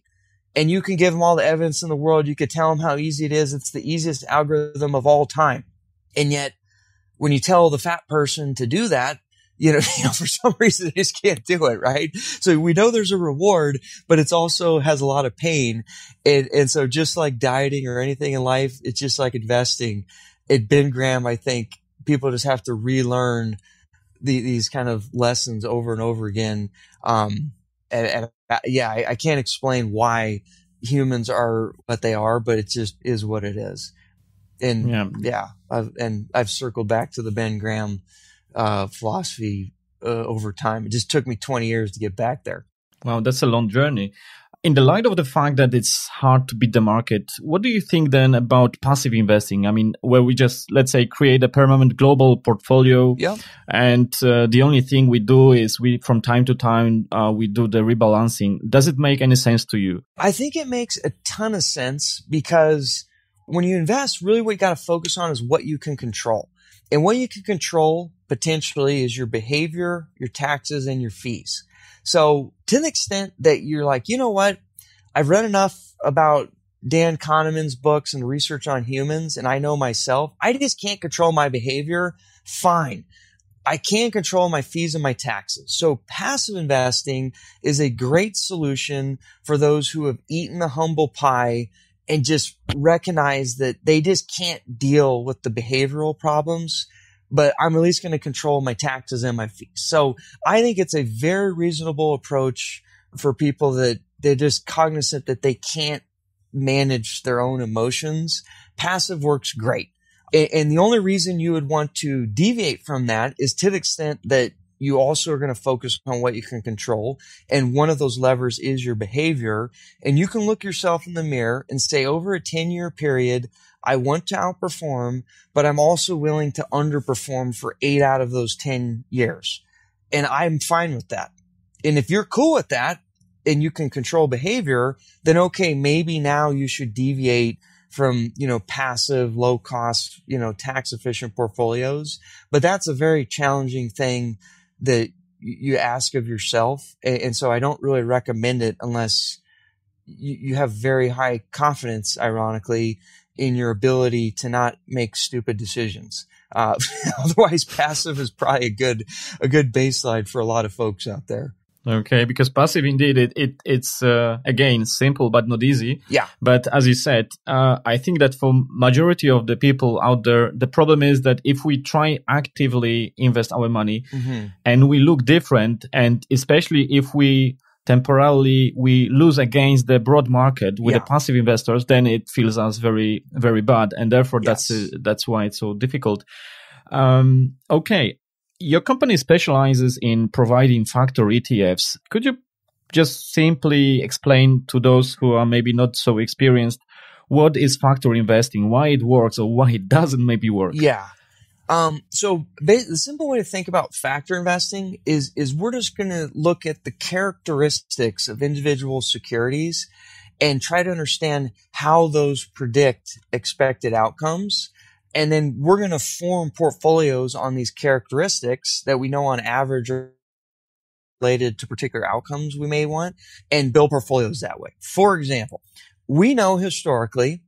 And you can give them all the evidence in the world. You could tell them how easy it is. It's the easiest algorithm of all time. And yet, when you tell the fat person to do that, for some reason, they just can't do it, right? So we know there's a reward, but it's also has a lot of pain. And so just like dieting or anything in life, it's just like investing. At Ben Graham, I think people just have to relearn these kind of lessons over and over again. I can't explain why humans are what they are, but it just is what it is. And I've circled back to the Ben Graham philosophy over time. It just took me 20 years to get back there. Wow, that's a long journey. In the light of the fact that it's hard to beat the market, what do you think then about passive investing? I mean, where we just, let's say, create a permanent global portfolio, and the only thing we do is from time to time, we do the rebalancing. Does it make any sense to you? I think it makes a ton of sense, because when you invest, really what you got to focus on is what you can control. And what you can control potentially is your behavior, your taxes, and your fees. So to the extent that you're like, you know what, I've read enough about Dan Kahneman's books and research on humans, and I know myself, I just can't control my behavior. Fine. I can control my fees and my taxes. So passive investing is a great solution for those who have eaten the humble pie and just recognize that they just can't deal with the behavioral problems, but I'm at least going to control my taxes and my fees. So I think it's a very reasonable approach for people that they're just cognizant that they can't manage their own emotions. Passive works great. And the only reason you would want to deviate from that is to the extent that you also are going to focus on what you can control. And one of those levers is your behavior. And you can look yourself in the mirror and say, over a 10-year period, I want to outperform, but I'm also willing to underperform for 8 out of those 10 years. And I'm fine with that. And if you're cool with that and you can control behavior, then okay, maybe now you should deviate from, passive, low cost, tax efficient portfolios. But that's a very challenging thing that you ask of yourself. And so I don't really recommend it unless you have very high confidence, ironically, in your ability to not make stupid decisions. Otherwise, passive is probably a good baseline for a lot of folks out there. Okay, because passive indeed, it's again simple but not easy. Yeah. But as you said, I think that for majority of the people out there, the problem is that if we try actively invest our money and we look different, and especially if we temporarily we lose against the broad market with the passive investors, then it feels us very, very bad, and therefore that's why it's so difficult. Okay. Your company specializes in providing factor ETFs. Could you just simply explain to those who are maybe not so experienced what is factor investing, why it works or why it doesn't maybe work? Yeah. The simple way to think about factor investing is we're just going to look at the characteristics of individual securities and try to understand how those predict expected outcomes. And then we're going to form portfolios on these characteristics that we know on average are related to particular outcomes we may want, and build portfolios that way. For example, we know historically,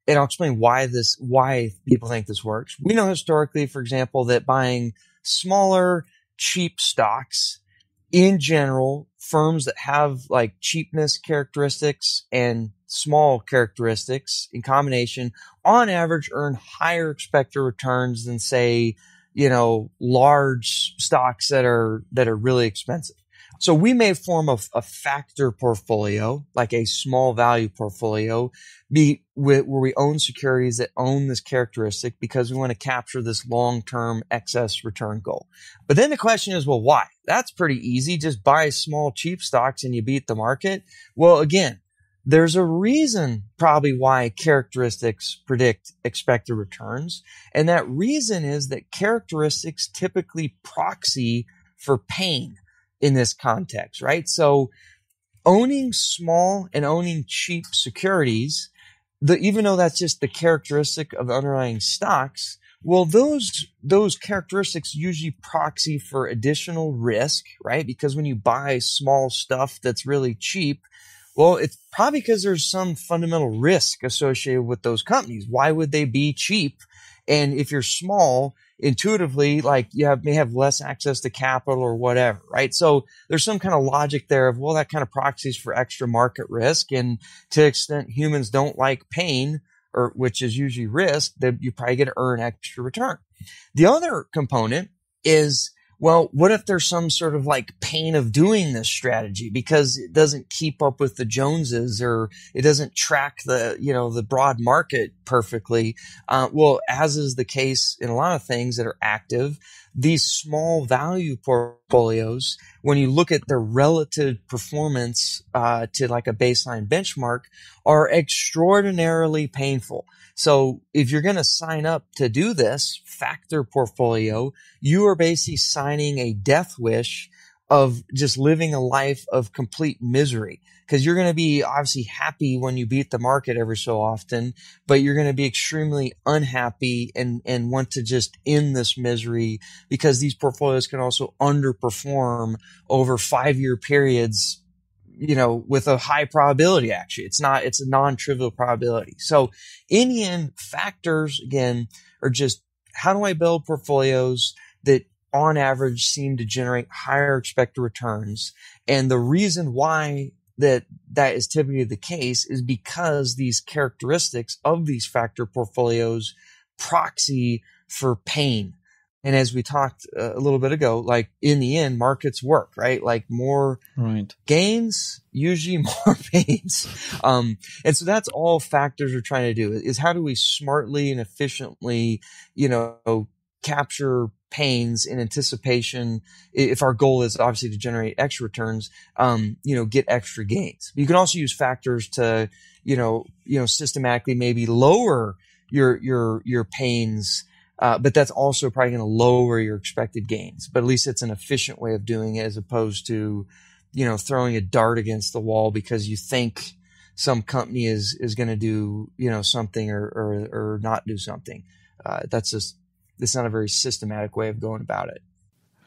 and I'll explain why people think this works. We know historically, for example, that buying smaller, cheap stocks, in general, firms that have like cheapness characteristics and small characteristics in combination, on average, earn higher expected returns than, say, large stocks that are really expensive. So we may form a factor portfolio, like a small value portfolio, where we own securities that own this characteristic because we want to capture this long-term excess return goal. But then the question is, well, why? That's pretty easy. Just buy small, cheap stocks and you beat the market. Well, again, there's a reason probably why characteristics predict expected returns. And that reason is that characteristics typically proxy for pain in this context, right? So owning small and owning cheap securities, even though that's just the characteristic of the underlying stocks, well, those characteristics usually proxy for additional risk, right? Because when you buy small stuff that's really cheap, well, it's probably because there's some fundamental risk associated with those companies. Why would they be cheap? And if you're small, intuitively, like may have less access to capital or whatever, right? So there's some kind of logic there of, well, that kind of proxies for extra market risk. And to the extent humans don't like pain, which is usually risk, that you probably get to earn extra return. The other component is, well, what if there's some sort of like pain of doing this strategy because it doesn't keep up with the Joneses or it doesn't track the broad market perfectly? Well, as is the case in a lot of things that are active, these small value portfolios, when you look at their relative performance to like a baseline benchmark, are extraordinarily painful. So if you're going to sign up to do this factor portfolio, you are basically signing a death wish of just living a life of complete misery, because you're going to be obviously happy when you beat the market every so often, but you're going to be extremely unhappy and want to just end this misery, because these portfolios can also underperform over 5-year periods, with a high probability. Actually, it's a non-trivial probability. So in the end, factors again are just, how do I build portfolios that on average seem to generate higher expected returns? And the reason why that is typically the case is because these characteristics of these factor portfolios proxy for pain. And as we talked a little bit ago, like in the end, markets work, right? Like more gains, usually more pains. And so that's all factors are trying to do, is how do we smartly and efficiently, capture pains in anticipation, if our goal is obviously to generate extra returns, get extra gains. You can also use factors to, systematically maybe lower your pains, but that's also probably going to lower your expected gains. But at least it's an efficient way of doing it, as opposed to, throwing a dart against the wall because you think some company is going to do, something or not do something. It's not a very systematic way of going about it.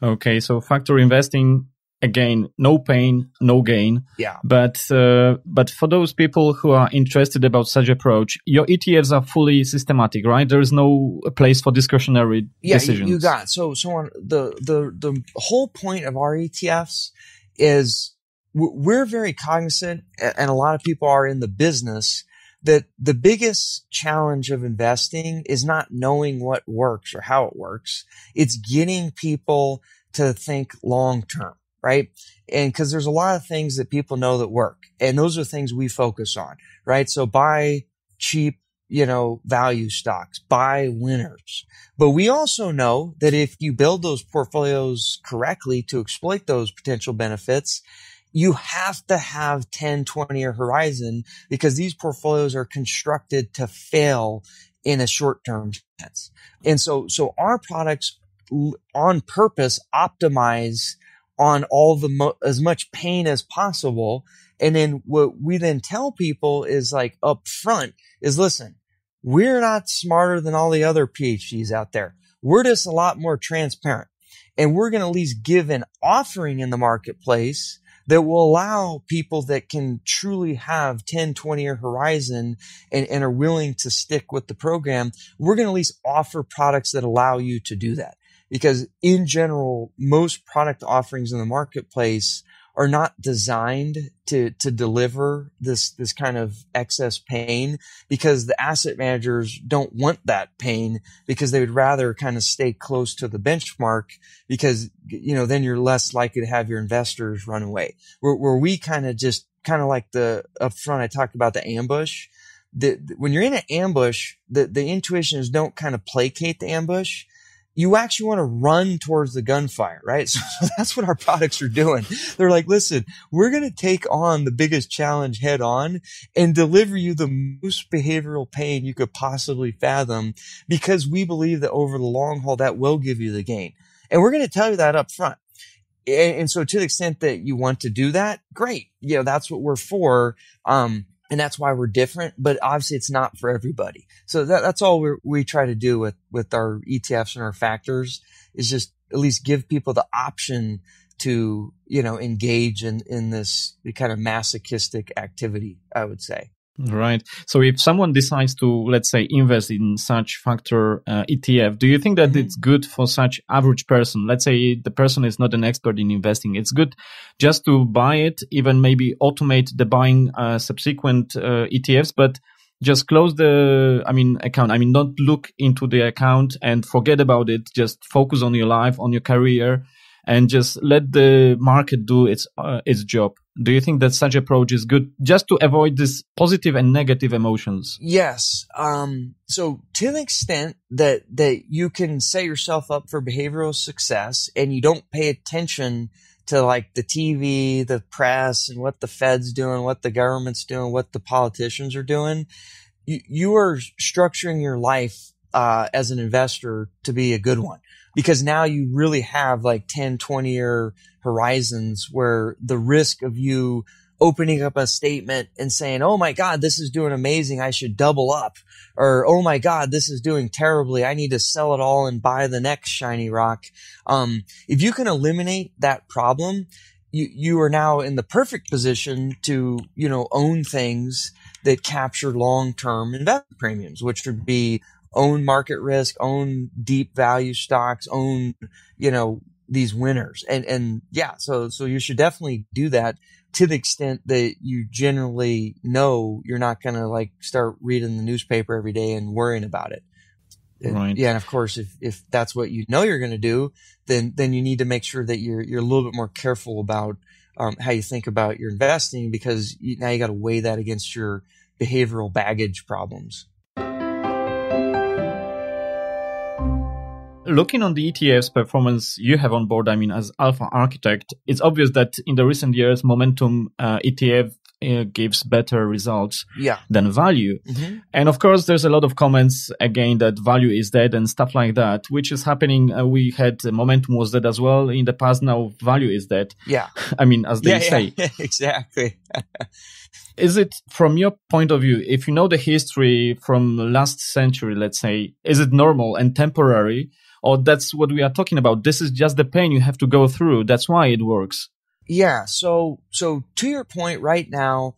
Okay, so factor investing, again, no pain, no gain. Yeah. But for those people who are interested about such approach, your ETFs are fully systematic, right? There is no place for discretionary decisions. You got it. So on the whole point of our ETFs is we're very cognizant, and a lot of people are in the business, that the biggest challenge of investing is not knowing what works or how it works. It's getting people to think long term, right? And because there's a lot of things that people know that work, and those are things we focus on, right? So buy cheap, value stocks, buy winners. But we also know that if you build those portfolios correctly to exploit those potential benefits, you have to have 10, 20-year horizon, because these portfolios are constructed to fail in a short-term sense. And so our products on purpose optimize on all as much pain as possible. And then what we then tell people is like up front is, listen, we're not smarter than all the other PhDs out there. We're just a lot more transparent. And we're going to at least give an offering in the marketplace that will allow people that can truly have 10, 20-year horizon and are willing to stick with the program. We're going to at least offer products that allow you to do that. Because in general, most product offerings in the marketplace are not designed to deliver this kind of excess pain, because the asset managers don't want that pain, because they would rather kind of stay close to the benchmark, because, then you're less likely to have your investors run away. Where we kind of like the upfront, I talked about the ambush. When you're in an ambush, the intuition is don't kind of placate the ambush. You actually want to run towards the gunfire, right? So that's what our products are doing. They're like, listen, we're going to take on the biggest challenge head on and deliver you the most behavioral pain you could possibly fathom, because we believe that over the long haul, that will give you the gain. And we're going to tell you that up front. And so to the extent that you want to do that, great. That's what we're for. And that's why we're different, but obviously it's not for everybody. So that's all we try to do with our ETFs and our factors, is just at least give people the option to, engage in this kind of masochistic activity, I would say. Right. So if someone decides to, let's say, invest in such factor ETF, do you think that it's good for such average person? Let's say the person is not an expert in investing. It's good just to buy it, even maybe automate the buying subsequent ETFs, but just close the, account. Don't look into the account and forget about it. Just focus on your life, on your career, and just let the market do its job. Do you think that such approach is good, just to avoid this positive and negative emotions? Yes. So to the extent that you can set yourself up for behavioral success and you don't pay attention to like the TV, the press, and what the Fed's doing, what the government's doing, what the politicians are doing, you are structuring your life as an investor to be a good one. Because now you really have like 10, 20-year horizons where the risk of you opening up a statement and saying, oh my God, this is doing amazing, I should double up. Or, oh my God, this is doing terribly, I need to sell it all and buy the next shiny rock. If you can eliminate that problem, you are now in the perfect position to, own things that capture long-term investment premiums, which would be own market risk, own deep value stocks, own, these winners. And yeah, so you should definitely do that, to the extent that you generally know you're not going to like start reading the newspaper every day and worrying about it. Right. Yeah. And of course, if that's what you know you're going to do, then you need to make sure that you're a little bit more careful about how you think about your investing, because now you got to weigh that against your behavioral baggage problems. Looking on the ETF's performance you have on board, as alpha architect, it's obvious that in the recent years, momentum ETF gives better results than value. Mm-hmm. And of course, there's a lot of comments again that value is dead and stuff like that, which is happening. We had momentum was dead as well in the past. Now value is dead. Yeah. As they say. Yeah, exactly. Is it, from your point of view, if you know the history from last century, let's say, is it normal and temporary? Or that's what we are talking about? This is just the pain you have to go through. That's why it works. Yeah. So to your point right now,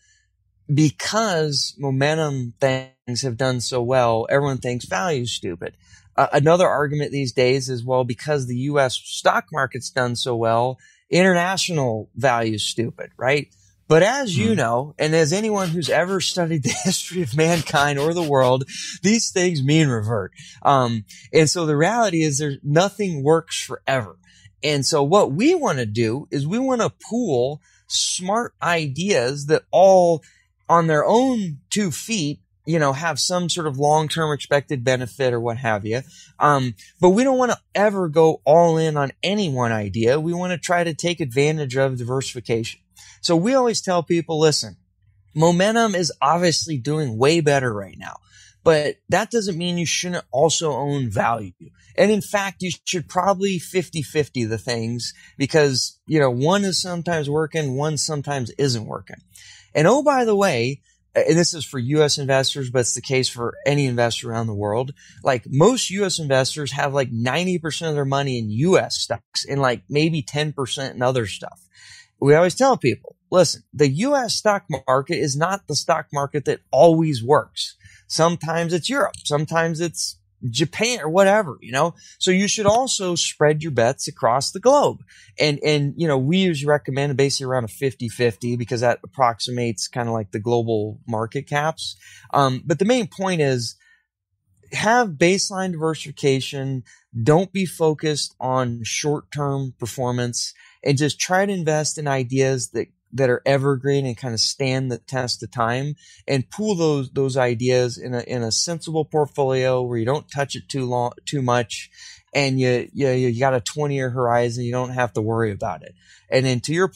because momentum things have done so well, everyone thinks value is stupid. Another argument these days is, well, because the U.S. stock market's done so well, international value is stupid, right? But as you know, and as anyone who's ever studied the history of mankind or the world, these things mean revert. And so the reality is nothing works forever. And so what we want to do is we want to pool smart ideas that all on their own 2 feet, have some sort of long-term expected benefit or what have you. But we don't want to ever go all in on any one idea. We want to try to take advantage of diversification. So we always tell people, listen, momentum is obviously doing way better right now. but that doesn't mean you shouldn't also own value. And in fact, you should probably 50-50 the things, because, one is sometimes working, one sometimes isn't working. And oh, by the way, and this is for U.S. investors, but it's the case for any investor around the world. Like, most U.S. investors have like 90% of their money in U.S. stocks and like maybe 10% in other stuff. We always tell people, listen, the U.S. stock market is not the stock market that always works. Sometimes it's Europe. Sometimes it's Japan or whatever, So you should also spread your bets across the globe. And we usually recommend basically around a 50-50, because that approximates kind of like the global market caps. But the main point is, have baseline diversification. Don't be focused on short-term performance, and just try to invest in ideas that are evergreen and kind of stand the test of time, and pool those ideas in a sensible portfolio where you don't touch it too much, and you got a 20-year horizon. You don't have to worry about it. And then to your,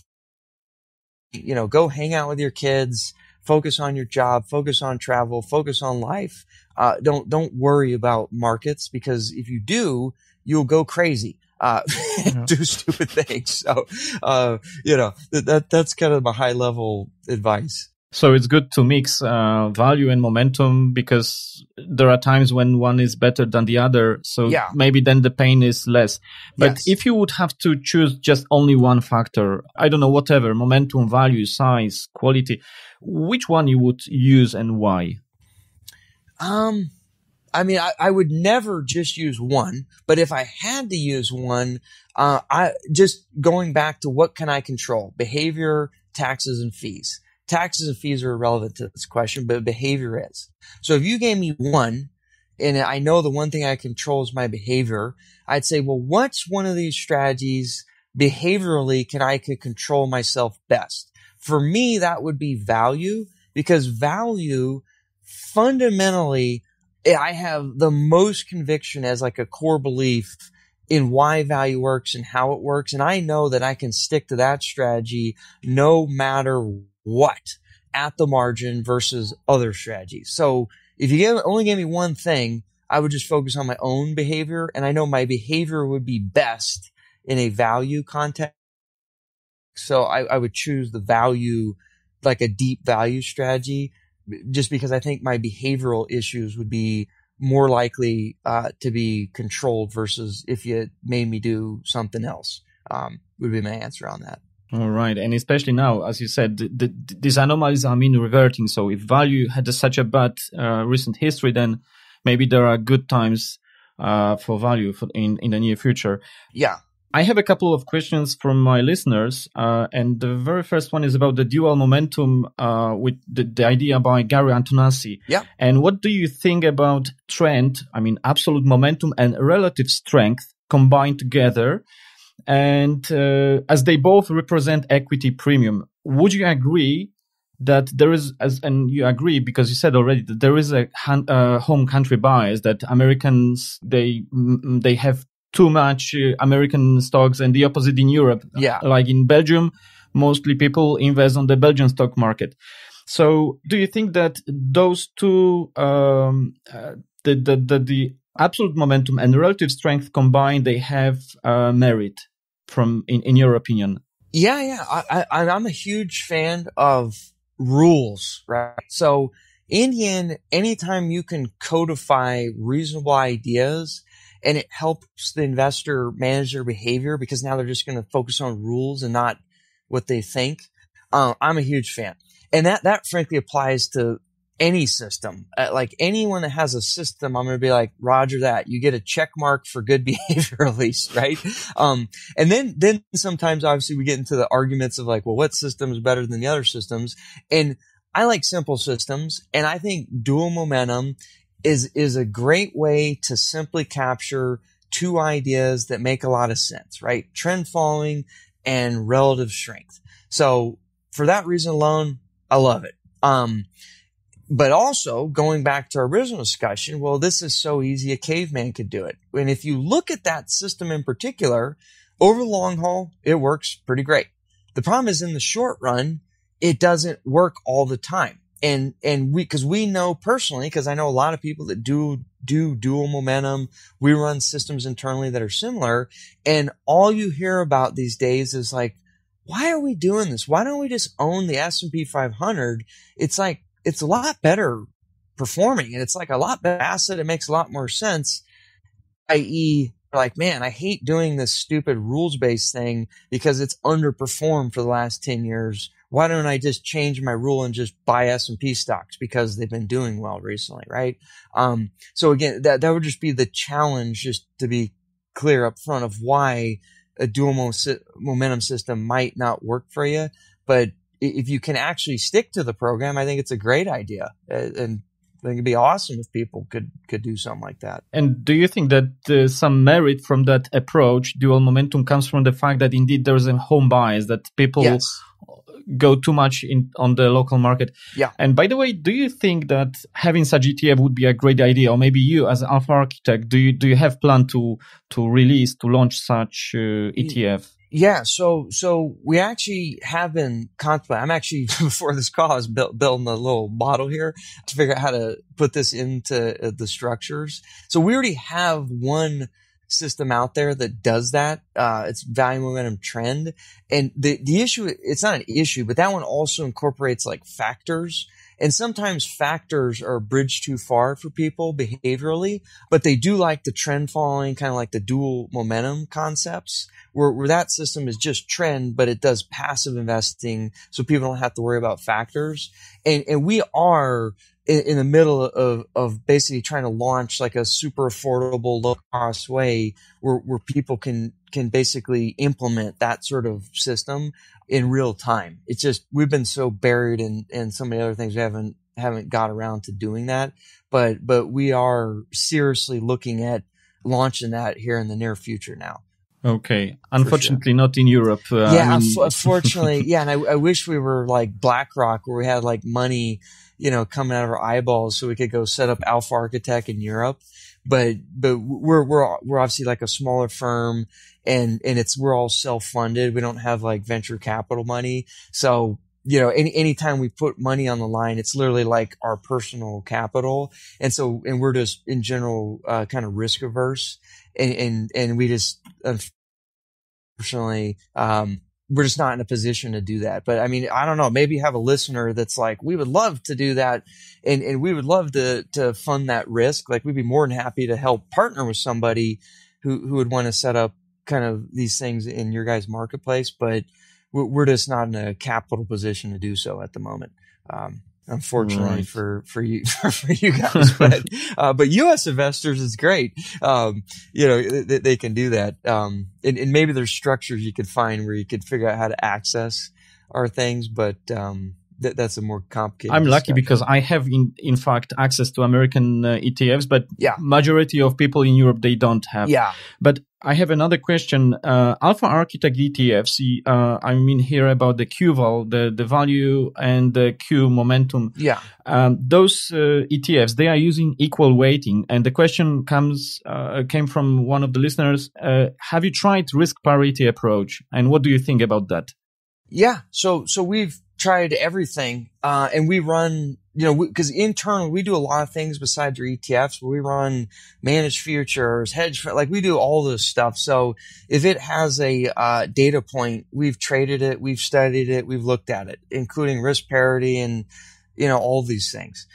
go hang out with your kids, focus on your job, focus on travel, focus on life. Don't worry about markets, because if you do, you'll go crazy. Do stupid things. So, that's kind of my high level advice. So it's good to mix value and momentum, because there are times when one is better than the other. So maybe then the pain is less. But if you would have to choose just only one factor, I don't know, whatever, momentum, value, size, quality, which one you would use and why? I would never just use one, but if I had to use one, I just going back to what can I control? Behavior, taxes, and fees. Taxes and fees are irrelevant to this question, but behavior is. So if you gave me one, and I know the one thing I control is my behavior, I'd say, well, what's one of these strategies behaviorally I could control myself best? For me, that would be value, because value fundamentally, I have the most conviction as like a core belief in why value works and how it works. And I know that I can stick to that strategy no matter what at the margin versus other strategies. So if you only gave me one thing, I would just focus on my own behavior. And I know my behavior would be best in a value context. So I would choose the value, like a deep value strategy, just because I think my behavioral issues would be more likely to be controlled versus if you made me do something else, would be my answer on that. All right. And especially now, as you said, these anomalies are mean reverting. So if value had such a bad recent history, then maybe there are good times for value in the near future. Yeah. I have a couple of questions from my listeners, and the very first one is about the dual momentum with the idea by Gary Antonassi. Yeah. And what do you think about trend, absolute momentum and relative strength combined together? And as they both represent equity premium, would you agree that there is, and you agree because you said already that there is a home country bias, that Americans, they have too much American stocks, and the opposite in Europe. Yeah. Like in Belgium, mostly people invest on the Belgian stock market. So do you think that those two, the absolute momentum and relative strength combined, they have merit in your opinion? Yeah. I'm a huge fan of rules, right? So in the end, anytime you can codify reasonable ideas, and it helps the investor manage their behavior, because now they're just going to focus on rules and not what they think. I'm a huge fan. And that frankly applies to any system. Like anyone that has a system, I'm going to be like, Roger that. You get a check mark for good behavior at least, right? And then sometimes obviously we get into the arguments of like, well, what system is better than the other systems? And I like simple systems, and I think dual momentum is a great way to simply capture two ideas that make a lot of sense, right? Trend following and relative strength. So for that reason alone, I love it. But also going back to our original discussion, well, this is so easy a caveman could do it. And if you look at that system in particular, over the long haul, it works pretty great. The problem is in the short run, it doesn't work all the time. and because we know personally, because I know a lot of people that do dual momentum. We run systems internally that are similar. And all you hear about these days is like, why are we doing this? Why don't we just own the S&P 500? It's like, it's a lot better performing and it's like a lot better asset. It makes a lot more sense. I.e., like, man, I hate doing this stupid rules-based thing because it's underperformed for the last 10 years. Why don't I just change my rule and just buy S&P stocks because they've been doing well recently, right? So again, that would just be the challenge, just to be clear up front of why a dual momentum system might not work for you. But if you can actually stick to the program, I think it's a great idea. And I think it'd be awesome if people could do something like that. And do you think that some merit from that approach, dual momentum, comes from the fact that indeed there's a home bias, that people go too much on the local market? Yeah. And by the way, do you think that having such ETF would be a great idea? Or maybe you as an alpha architect, do you have plan to launch such ETF? Yeah, so we actually have been contemplating. I'm actually, before this call, I was building a little model here to figure out how to put this into the structures. So we already have one system out there that does that. It's value momentum trend. And the issue, it's not an issue, but that one also incorporates like factors. And sometimes factors are a bridge too far for people behaviorally, but they do like the trend following, kind of like the dual momentum concepts, where that system is just trend, but it does passive investing, so people don't have to worry about factors. And we are in the middle of basically trying to launch like a super affordable, low cost way where people can basically implement that sort of system in real time. It's just, we've been so buried in so many other things, we haven't got around to doing that. But we are seriously looking at launching that here in the near future now. Okay. Unfortunately, not in Europe. Unfortunately. Yeah. And I wish we were like BlackRock, where we had like money, coming out of our eyeballs so we could go set up Alpha Architect in Europe. But we're obviously like a smaller firm and we're all self-funded. We don't have like venture capital money. So, anytime we put money on the line, it's literally like our personal capital. And we're just in general, kind of risk averse. And we just, unfortunately, we're just not in a position to do that. But I mean, I don't know, maybe you have a listener that's like, we would love to do that. And we would love to fund that risk. Like, we'd be more than happy to help partner with somebody who would want to set up kind of these things in your guys' marketplace. But we're just not in a capital position to do so at the moment. Unfortunately, right, for you guys, but U.S. investors is great. They can do that. And maybe there's structures you could find where you could figure out how to access our things, but that's a more complicated. I'm lucky because I have in fact access to American ETFs, but majority of people in Europe, they don't have. Yeah. But I have another question. Alpha Architect ETFs, I mean here about the QVAL, the value and the Q momentum. Yeah. Those ETFs, they are using equal weighting. And the question came from one of the listeners. Have you tried risk parity approach? And what do you think about that? Yeah. So we've tried everything. And we run, because internally we do a lot of things besides your ETFs. We run managed futures, hedge, like we do all this stuff. So if it has a data point, we've traded it, we've studied it, we've looked at it, including risk parity and, all these things.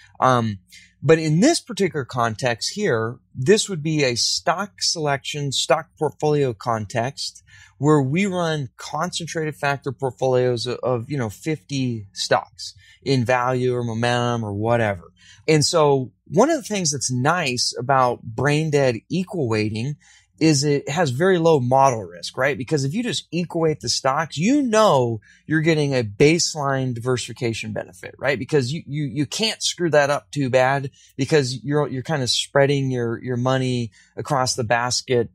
But in this particular context here, this would be a stock selection, stock portfolio context where we run concentrated factor portfolios of 50 stocks in value or momentum or whatever. And so one of the things that's nice about brain dead equal weighting is it has very low model risk, right? Because if you just equal weight the stocks, you're getting a baseline diversification benefit, right? Because you can't screw that up too bad because you're kind of spreading your money across the basket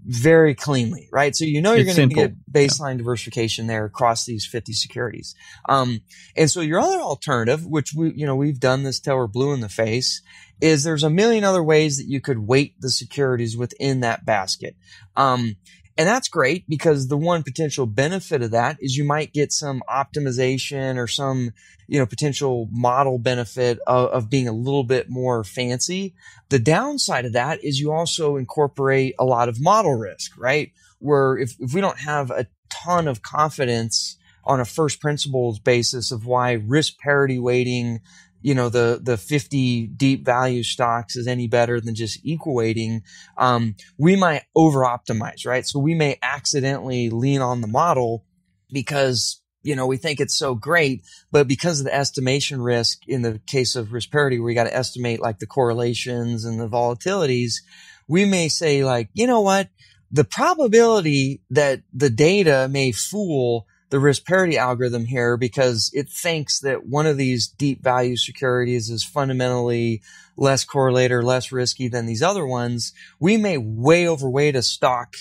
very cleanly, right? So you're going to get baseline diversification there across these 50 securities. And so your other alternative, which we've done this till we're blue in the face, is there's a million other ways that you could weight the securities within that basket. And that's great because the one potential benefit of that is you might get some optimization or some, potential model benefit of being a little bit more fancy. The downside of that is you also incorporate a lot of model risk, right? Where if we don't have a ton of confidence on a first principles basis of why risk parity weighting, the 50 deep value stocks is any better than just equal weighting, we might over optimize, right? So we may accidentally lean on the model because, we think it's so great, but because of the estimation risk in the case of risk parity, where you got to estimate like the correlations and the volatilities, we may say like, you know what? The probability that the data may fool the risk parity algorithm here because it thinks that one of these deep value securities is fundamentally less correlated or less risky than these other ones. We may way overweight a stock,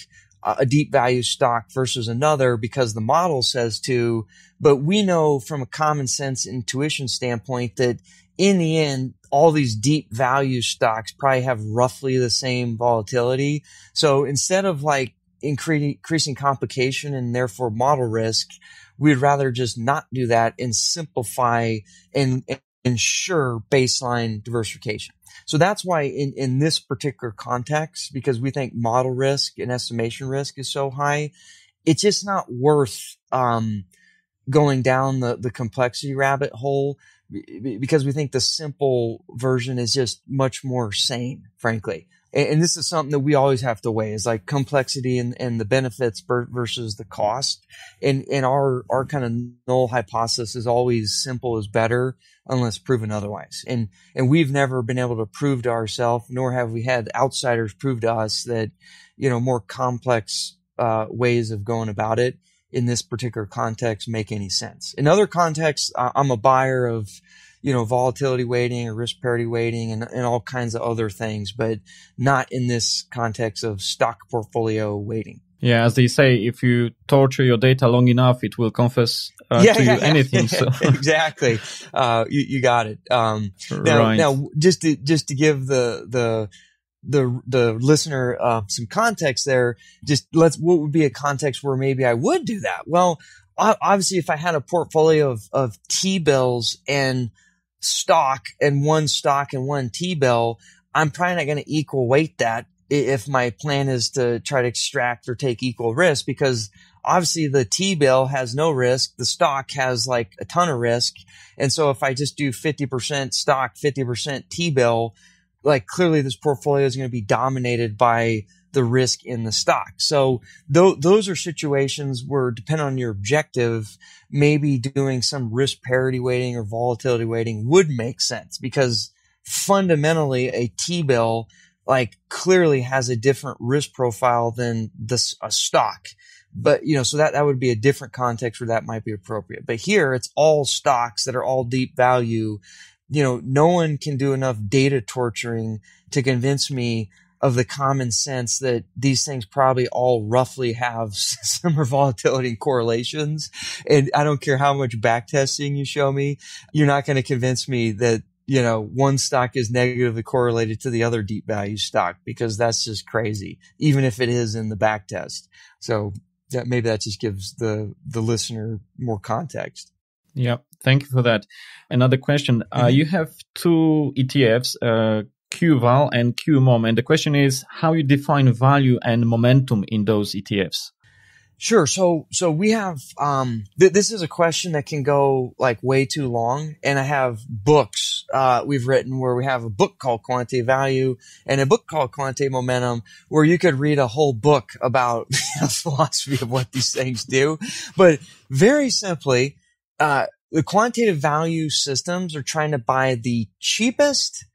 a deep value stock versus another because the model says to, but we know from a common sense intuition standpoint that in the end, all these deep value stocks probably have roughly the same volatility. So instead of like increasing complication and therefore model risk, we'd rather just not do that and simplify and ensure baseline diversification. So that's why in this particular context, because we think model risk and estimation risk is so high, it's just not worth going down the complexity rabbit hole, because we think the simple version is just much more sane, frankly. And this is something that we always have to weigh, is like complexity and the benefits versus the cost. And our kind of null hypothesis is always simple is better unless proven otherwise. And we've never been able to prove to ourselves, nor have we had outsiders prove to us that, more complex ways of going about it in this particular context make any sense. In other contexts, I'm a buyer of, volatility weighting or risk parity weighting and all kinds of other things, but not in this context of stock portfolio weighting. Yeah, as they say, if you torture your data long enough, it will confess to you anything. So. Exactly. You got it. Now, just to give the listener some context there, what would be a context where maybe I would do that? Well, obviously, if I had a portfolio of T-bills and stock and one T-bill, I'm probably not going to equal weight that if my plan is to try to extract or take equal risk, because obviously the T-bill has no risk. The stock has like a ton of risk. And so if I just do 50% stock, 50% T-bill, like clearly this portfolio is going to be dominated by the risk in the stock. So those are situations where, depending on your objective, maybe doing some risk parity weighting or volatility weighting would make sense, because fundamentally a T-bill like clearly has a different risk profile than a stock. But, so that would be a different context where that might be appropriate. But here it's all stocks that are all deep value. No one can do enough data torturing to convince me of the common sense that these things probably all roughly have similar volatility and correlations. And I don't care how much back testing you show me, you're not going to convince me that, one stock is negatively correlated to the other deep value stock, because that's just crazy, even if it is in the back test. So maybe that just gives the listener more context. Yeah. Thank you for that. Another question. You have two ETFs, QVAL and QMOM. And the question is how you define value and momentum in those ETFs. Sure. So we have, this is a question that can go like way too long. And I have books, we've written where we have a book called Quantitative Value and a book called Quantitative Momentum, where you could read a whole book about the philosophy of what these things do. But very simply, the quantitative value systems are trying to buy the cheapest,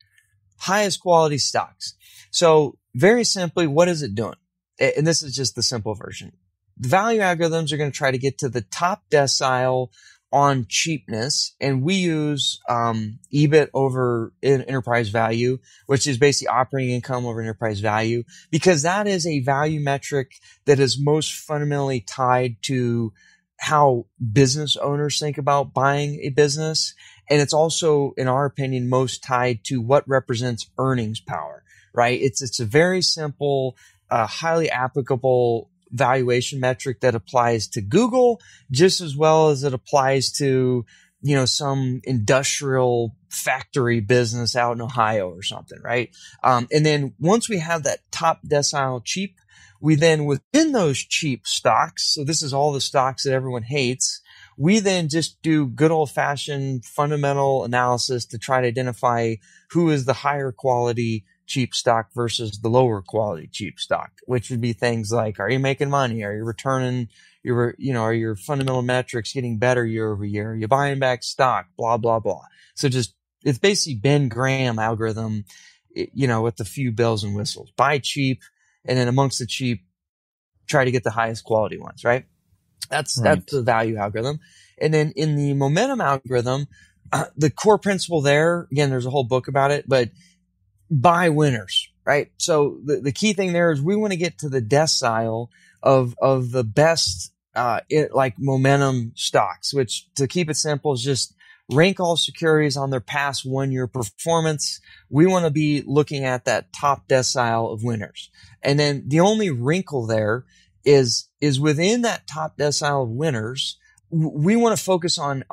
highest quality stocks. So very simply, what is it doing? And this is just the simple version. The value algorithms are going to try to get to the top decile on cheapness. And we use EBIT over enterprise value, which is basically operating income over enterprise value, because that is a value metric that is most fundamentally tied to how business owners think about buying a business. And it's also, in our opinion, most tied to what represents earnings power, right? It's a very simple, highly applicable valuation metric that applies to Google just as well as it applies to, some industrial factory business out in Ohio or something, right? And then once we have that top decile cheap, we then within those cheap stocks, so this is all the stocks that everyone hates, we then just do good old fashioned fundamental analysis to try to identify who is the higher quality cheap stock versus the lower quality cheap stock, which would be things like, are you making money? Are you returning are your fundamental metrics getting better year over year? Are you buying back stock? Blah, blah, blah. So it's basically Ben Graham algorithm, with a few bells and whistles. Buy cheap. And then amongst the cheap, try to get the highest quality ones, right? That's the value algorithm. And then in the momentum algorithm, the core principle there, again, there's a whole book about it, but buy winners, right? So the key thing there is we want to get to the decile of the best, momentum stocks, which to keep it simple is just rank all securities on their past 1 year performance. We want to be looking at that top decile of winners. And then the only wrinkle there is within that top decile of winners, we want to focus on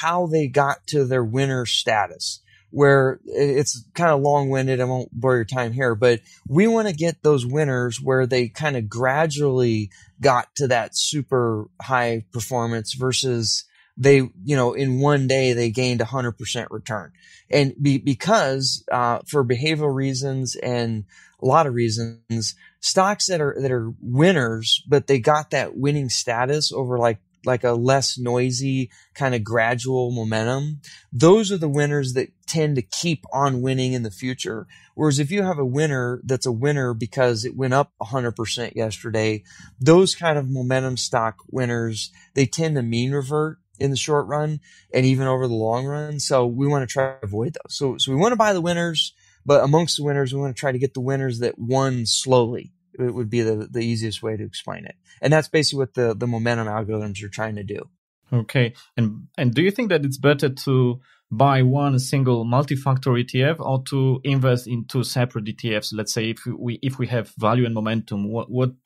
how they got to their winner status, where it's kind of long-winded. I won't bore your time here, but we want to get those winners where they kind of gradually got to that super high performance versus they, in one day they gained 100% return. And because, for behavioral reasons and a lot of reasons, stocks that are winners, but they got that winning status over like a less noisy kind of gradual momentum, those are the winners that tend to keep on winning in the future. Whereas if you have a winner that's a winner because it went up 100% yesterday, those kind of momentum stock winners, they tend to mean revert in the short run and even over the long run. So we want to try to avoid those. So we want to buy the winners, but amongst the winners, we want to try to get the winners that won slowly. It would be the easiest way to explain it. And that's basically what the momentum algorithms are trying to do. Okay. And do you think that it's better to buy one single multi-factor ETF or to invest in two separate ETFs? Let's say if we have value and momentum,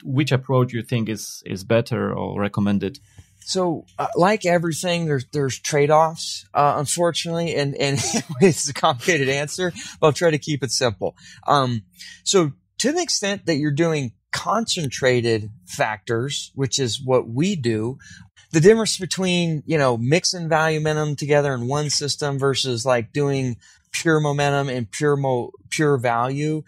which approach you think is better or recommended? So, like everything, there's trade-offs, unfortunately, and it's a complicated answer, but I'll try to keep it simple. So to the extent that you're doing concentrated factors, which is what we do, the difference between, mixing value momentum together in one system versus like doing pure momentum and pure value,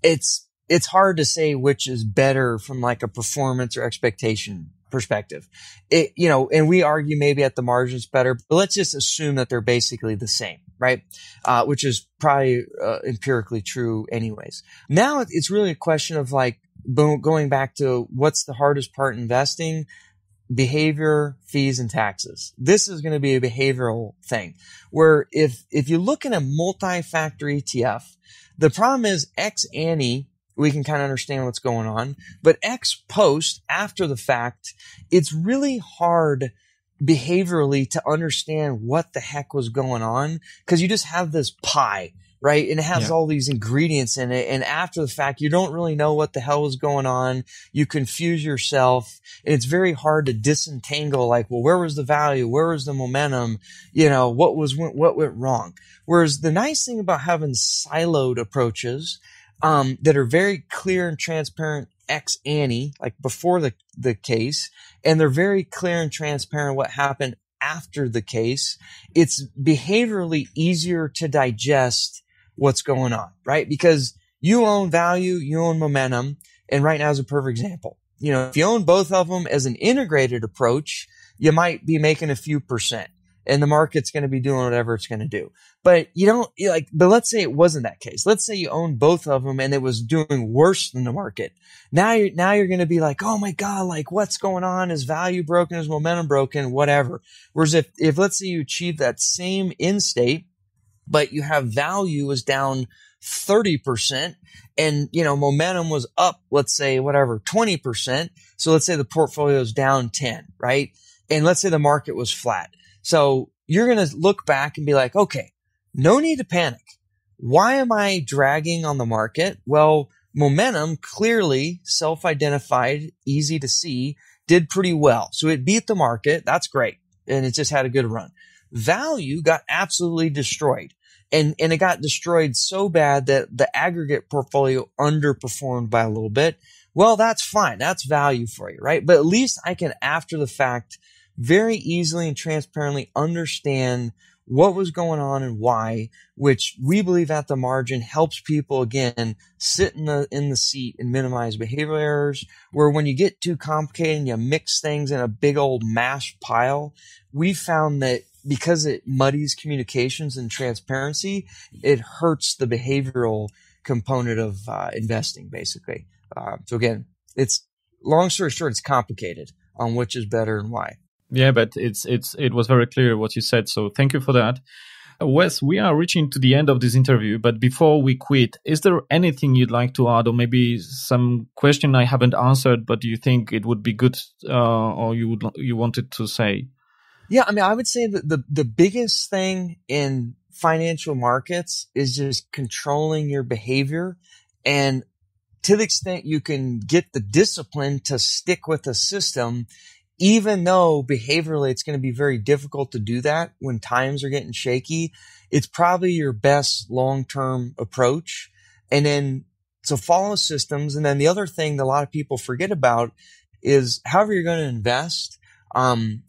it's hard to say which is better from like a performance or expectation perspective. And we argue maybe at the margins better, but let's just assume that they're basically the same, right? Which is probably empirically true anyways. Now it's really a question of like going back to what's the hardest part in investing? Behavior, fees, and taxes. This is going to be a behavioral thing where if you look at a multi-factor ETF, the problem is ex ante, we can kind of understand what's going on. But ex post, after the fact, it's really hard behaviorally to understand what the heck was going on because you just have this pie, right? And it has all these ingredients in it. And after the fact, you don't really know what the hell was going on. You confuse yourself. And it's very hard to disentangle like, well, where was the value? Where was the momentum? What went wrong? Whereas the nice thing about having siloed approaches that are very clear and transparent ex ante, like before the case, and they're very clear and transparent what happened after the case, it's behaviorally easier to digest what's going on, right? Because you own value, you own momentum, and right now is a perfect example. If you own both of them as an integrated approach, you might be making a few percent. And the market's going to be doing whatever it's going to do. But but let's say it wasn't that case. Let's say you own both of them and it was doing worse than the market. Now you're going to be like, oh my God, like what's going on? Is value broken? Is momentum broken? Whatever. Whereas if let's say you achieve that same end state, but you have value was down 30% and, momentum was up, let's say 20%. So let's say the portfolio is down 10, right? And let's say the market was flat. So you're going to look back and be like, okay, no need to panic. Why am I dragging on the market? Well, Momentum, clearly self-identified, easy to see, did pretty well. So it beat the market. That's great. And it just had a good run. Value got absolutely destroyed. And it got destroyed so bad that the aggregate portfolio underperformed by a little bit. Well, that's fine. That's value for you, right? But at least I can, after the fact, very easily and transparently understand what was going on and why, which we believe at the margin helps people, again, sit in the seat and minimize behavioral errors, where when you get too complicated and you mix things in a big old mash pile, we found that because it muddies communications and transparency, it hurts the behavioral component of investing, basically. So again, it's long story short, it's complicated on which is better and why. Yeah, but it was very clear what you said. So thank you for that. Wes, we are reaching to the end of this interview, but before we quit, is there anything you'd like to add, or maybe some question I haven't answered, but you think it would be good, or you wanted to say? Yeah, I mean, I would say that the biggest thing in financial markets is just controlling your behavior. And to the extent you can get the discipline to stick with the system, even though behaviorally it's going to be very difficult to do that when times are getting shaky, it's probably your best long-term approach. And then, so follow systems. And then the other thing that a lot of people forget about is however you're going to invest,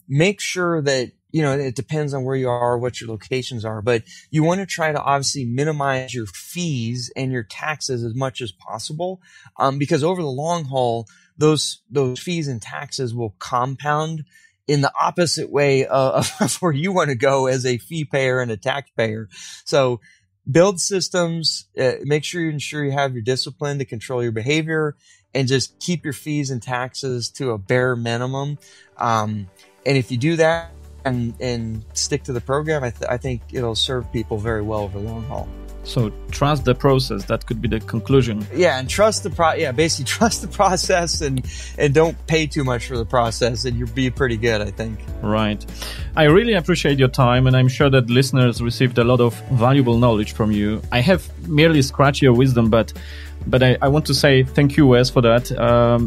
make sure that, it depends on where you are, what your locations are, but you want to try to obviously minimize your fees and your taxes as much as possible. Because over the long haul, those fees and taxes will compound in the opposite way of where you want to go as a fee payer and a taxpayer. So build systems, make sure you ensure you have your discipline to control your behavior, and just keep your fees and taxes to a bare minimum. And if you do that and stick to the program, I think it'll serve people very well over the long haul. So trust the process. That could be the conclusion. Yeah, and basically trust the process and don't pay too much for the process, and you'll be pretty good, I think. Right. I really appreciate your time, and I'm sure that listeners received a lot of valuable knowledge from you. I have merely scratched your wisdom, but I want to say thank you, Wes, for that.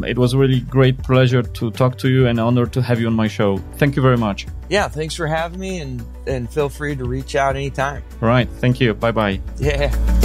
It was a really great pleasure to talk to you and an honor to have you on my show. Thank you very much. Yeah, thanks for having me, and feel free to reach out anytime. Right. Thank you. Bye-bye. Yeah.